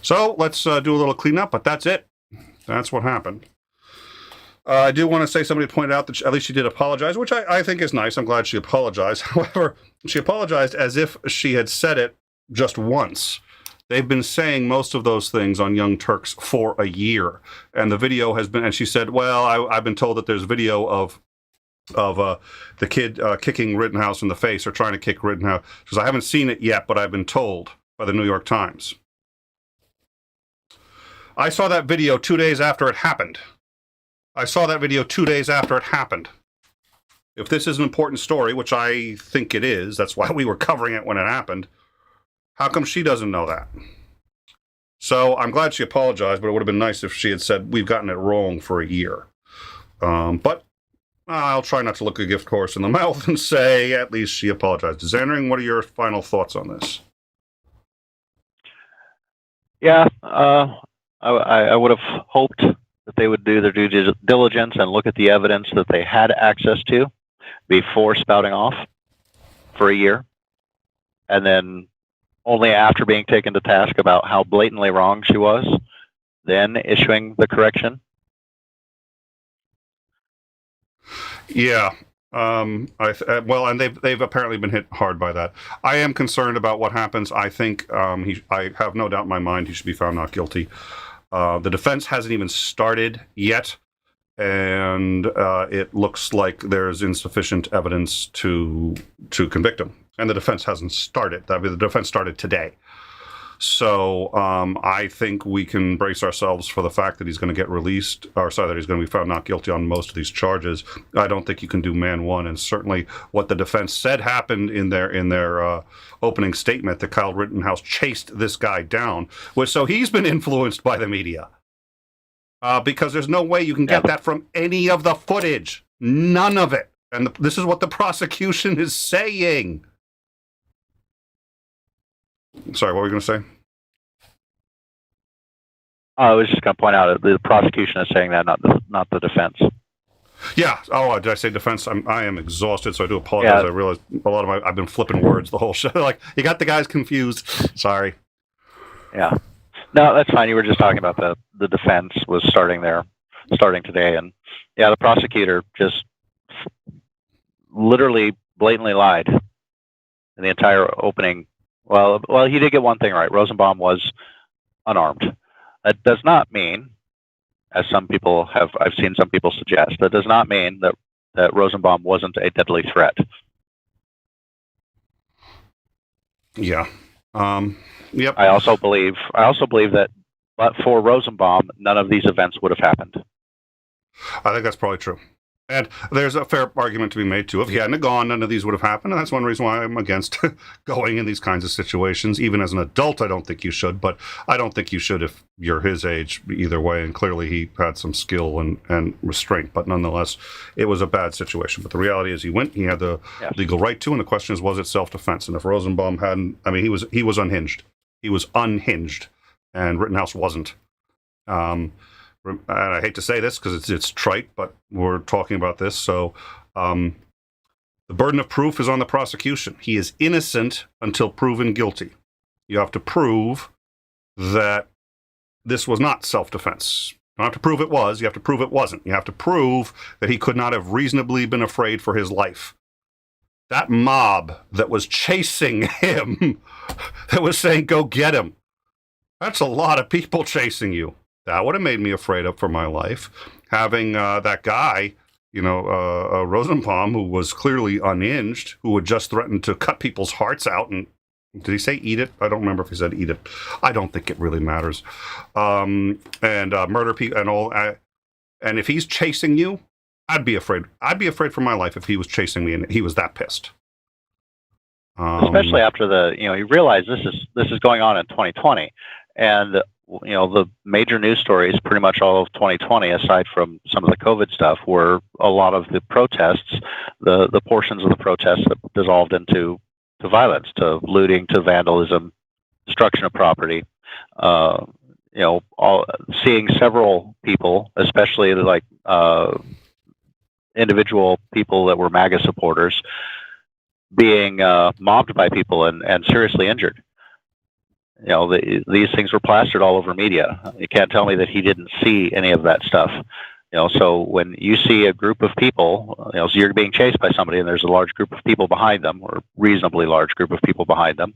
So let's do a little cleanup, but that's it. That's what happened. I do want to say somebody pointed out that at least she did apologize, which I think is nice. I'm glad she apologized. However, she apologized as if she had said it just once. They've been saying most of those things on Young Turks for a year. And the video has been, and she said, well, I've been told that there's video of the kid kicking Rittenhouse in the face or trying to kick Rittenhouse. She says, I haven't seen it yet, but I've been told by the New York Times. I saw that video 2 days after it happened. I saw that video 2 days after it happened. If this is an important story, which I think it is, that's why we were covering it when it happened, how come she doesn't know that? So I'm glad she apologized, but it would have been nice if she had said, we've gotten it wrong for a year. But I'll try not to look a gift horse in the mouth and say at least she apologized. Endangering, what are your final thoughts on this? Yeah, I would have hoped that they would do their due diligence and look at the evidence that they had access to before spouting off for a year. And then only after being taken to task about how blatantly wrong she was, then issuing the correction. Yeah. Well, and they've apparently been hit hard by that. I am concerned about what happens. I think I have no doubt in my mind he should be found not guilty. The defense hasn't even started yet, and it looks like there's insufficient evidence to convict him. And the defense hasn't started. I mean, the defense started today. So I think we can brace ourselves for the fact that he's going to get released, or sorry, that he's going to be found not guilty on most of these charges. I don't think you can do man one, and certainly what the defense said happened in their opening statement, that Kyle Rittenhouse chased this guy down, so he's been influenced by the media. Because there's no way you can get that from any of the footage. None of it. And this is what the prosecution is saying. Sorry, what were you going to say? I was just going to point out that the prosecution is saying that, not the defense. Yeah. Oh, did I say defense? I am exhausted, so I do apologize. Yeah. I realize a lot of I've been flipping words the whole show. Like, you got the guys confused. Sorry. Yeah. No, that's fine. You were just talking about the defense was starting today, and yeah, the prosecutor just literally blatantly lied in the entire opening. Well, he did get one thing right. Rosenbaum was unarmed. That does not mean, as I've seen some people suggest, that does not mean that Rosenbaum wasn't a deadly threat. Yeah. Yep. I also believe that, but for Rosenbaum, none of these events would have happened. I think that's probably true. And there's a fair argument to be made, too. If he hadn't gone, none of these would have happened. And that's one reason why I'm against going in these kinds of situations. Even as an adult, I don't think you should. But I don't think you should if you're his age either way. And clearly he had some skill and restraint. But nonetheless, it was a bad situation. But the reality is he went. He had the legal right to. And the question is, was it self-defense? And if Rosenbaum hadn't, I mean, he was unhinged. He was unhinged. And Rittenhouse wasn't. And I hate to say this because it's trite, but we're talking about this. So the burden of proof is on the prosecution. He is innocent until proven guilty. You have to prove that this was not self-defense. You don't have to prove it was. You have to prove it wasn't. You have to prove that he could not have reasonably been afraid for his life. That mob that was chasing him, that was saying, go get him, that's a lot of people chasing you. That would have made me afraid for my life. Having that guy, Rosenbaum, who was clearly unhinged, who had just threatened to cut people's hearts out. And did he say eat it? I don't remember if he said eat it. I don't think it really matters. And murder people and all. And if he's chasing you, I'd be afraid. I'd be afraid for my life if he was chasing me and he was that pissed. Especially after you realize this is going on in 2020, and the major news stories pretty much all of 2020, aside from some of the COVID stuff, were a lot of the protests, the portions of the protests that dissolved into violence, to looting, to vandalism, destruction of property. Seeing several people, especially like individual people that were MAGA supporters, being mobbed by people and seriously injured. These things were plastered all over media. You can't tell me that he didn't see any of that stuff. So when you see a group of people, so you're being chased by somebody and there's a large group of people behind them, or reasonably large group of people behind them,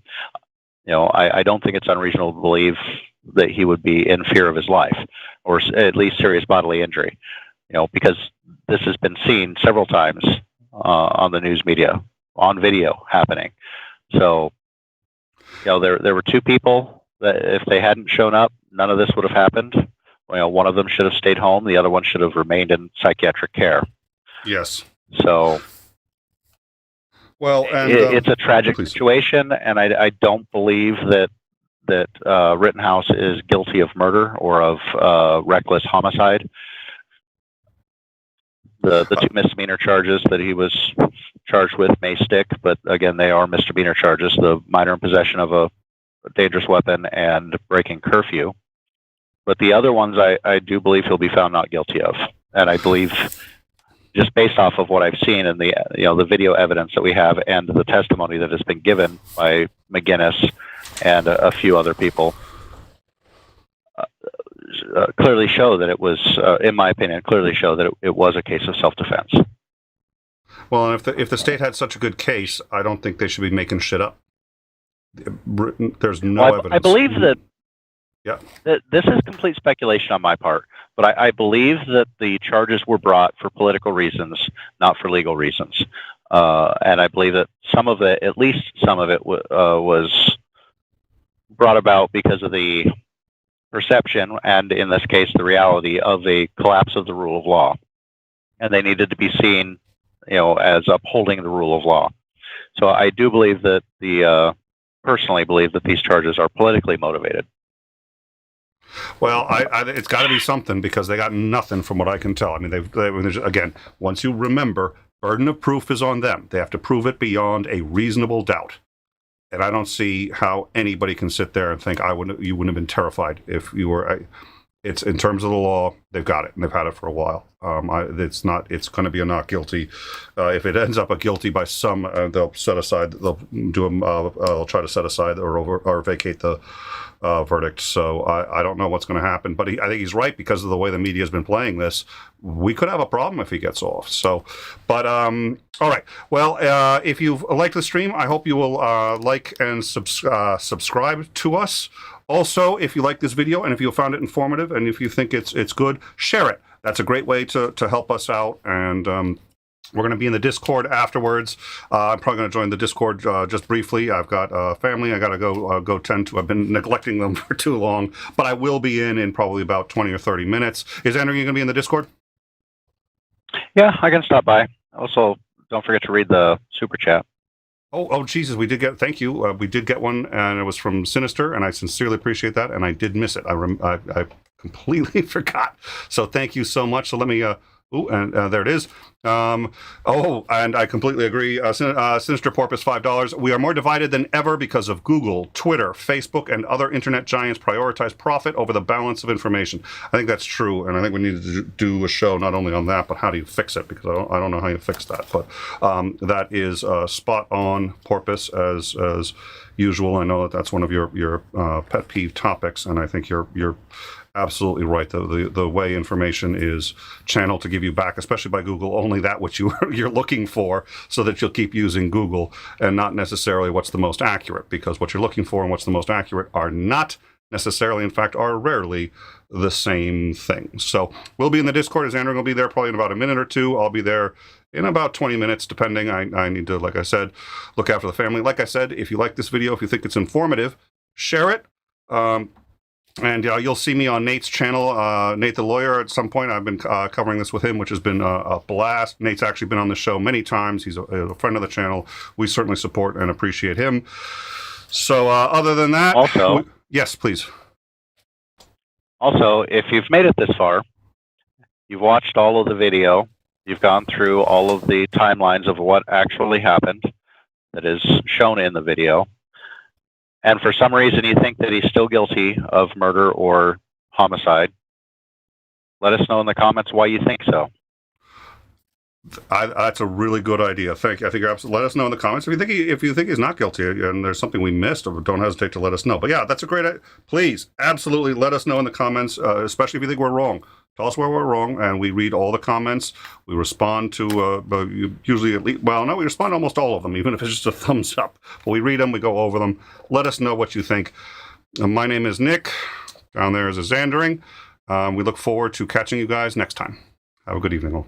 I don't think it's unreasonable to believe that he would be in fear of his life, or at least serious bodily injury, because this has been seen several times on the news media, on video happening. So, there were two people that if they hadn't shown up, none of this would have happened. One of them should have stayed home. The other one should have remained in psychiatric care. Yes. So, well, and it's a tragic situation, and I don't believe that Rittenhouse is guilty of murder or of reckless homicide. The two misdemeanor charges that he was charged with may stick, but again, they are misdemeanor charges: the minor in possession of a dangerous weapon and breaking curfew. But the other ones, I do believe he'll be found not guilty of, and I believe, just based off of what I've seen and the video evidence that we have and the testimony that has been given by McGinnis and a few other people, clearly show that it was, in my opinion, clearly show that it was a case of self-defense. Well, and if the state had such a good case, I don't think they should be making shit up. There's no evidence. I believe that. Yeah. This is complete speculation on my part, but I believe that the charges were brought for political reasons, not for legal reasons. And I believe that some of it, at least some of it, was brought about because of the perception, and in this case, the reality of a collapse of the rule of law. And they needed to be seen, as upholding the rule of law. So I do believe that personally believe that these charges are politically motivated. Well, it's got to be something, because they got nothing from what I can tell. I mean, again, once you remember, burden of proof is on them. They have to prove it beyond a reasonable doubt. And I don't see how anybody can sit there and think you wouldn't have been terrified if you were. It's in terms of the law, they've got it, and they've had it for a while. It's going to be a not guilty. If it ends up a guilty by some, they'll set aside. They'll try to set aside or vacate the verdict. So I don't know what's going to happen, but I think he's right, because of the way the media has been playing this. We could have a problem if he gets off. So, but all right. Well, if you've liked the stream, I hope you will like and subscribe to us. Also, if you like this video and if you found it informative and if you think it's good, share it. That's a great way to help us out. And we're going to be in the Discord afterwards. I'm probably going to join the Discord just briefly. I've got family I got to go tend to. I've been neglecting them for too long, but I will be in probably about 20 or 30 minutes. Is Andrew going to be in the Discord? Yeah, I can stop by. Also, don't forget to read the super chat. Oh, Jesus, thank you. We did get one, and it was from Sinister, and I sincerely appreciate that, and I did miss it. I completely forgot. So thank you so much. So let me, there it is. And I completely agree. Sinister Porpoise, $5. We are more divided than ever because of Google, Twitter, Facebook, and other internet giants prioritize profit over the balance of information. I think that's true, and I think we need to do a show not only on that, but how do you fix it? Because I don't know how you fix that. But that is spot on, Porpoise, as usual. I know that's one of your pet peeve topics, and I think you're absolutely right. The way information is channeled to give you back, especially by Google, only that which you're looking for, so that you'll keep using Google, and not necessarily what's the most accurate, because what you're looking for and what's the most accurate are not necessarily, in fact, are rarely the same thing. So we'll be in the Discord. As Andrew will be there probably in about a minute or two. I'll be there in about 20 minutes, depending. I need to, like I said, look after the family. Like I said, if you like this video, if you think it's informative, share it. And you'll see me on Nate's channel, Nate the Lawyer, at some point. I've been covering this with him, which has been a blast. Nate's actually been on the show many times. He's a friend of the channel. We certainly support and appreciate him. So other than that... Also... yes, please. Also, if you've made it this far, you've watched all of the video, you've gone through all of the timelines of what actually happened that is shown in the video, and for some reason you think that he's still guilty of murder or homicide, let us know in the comments why you think so. That's a really good idea. Thank you. I think you're absolutely. Let us know in the comments if you think he's not guilty and there's something we missed. Or don't hesitate to let us know. But yeah, that's a great idea. Please, absolutely, let us know in the comments, especially if you think we're wrong. Tell us where we're wrong, and we read all the comments. We respond to usually at least. Well, no, we respond to almost all of them, even if it's just a thumbs up. But we read them. We go over them. Let us know what you think. My name is Nick. Down there is a Zandering. We look forward to catching you guys next time. Have a good evening all.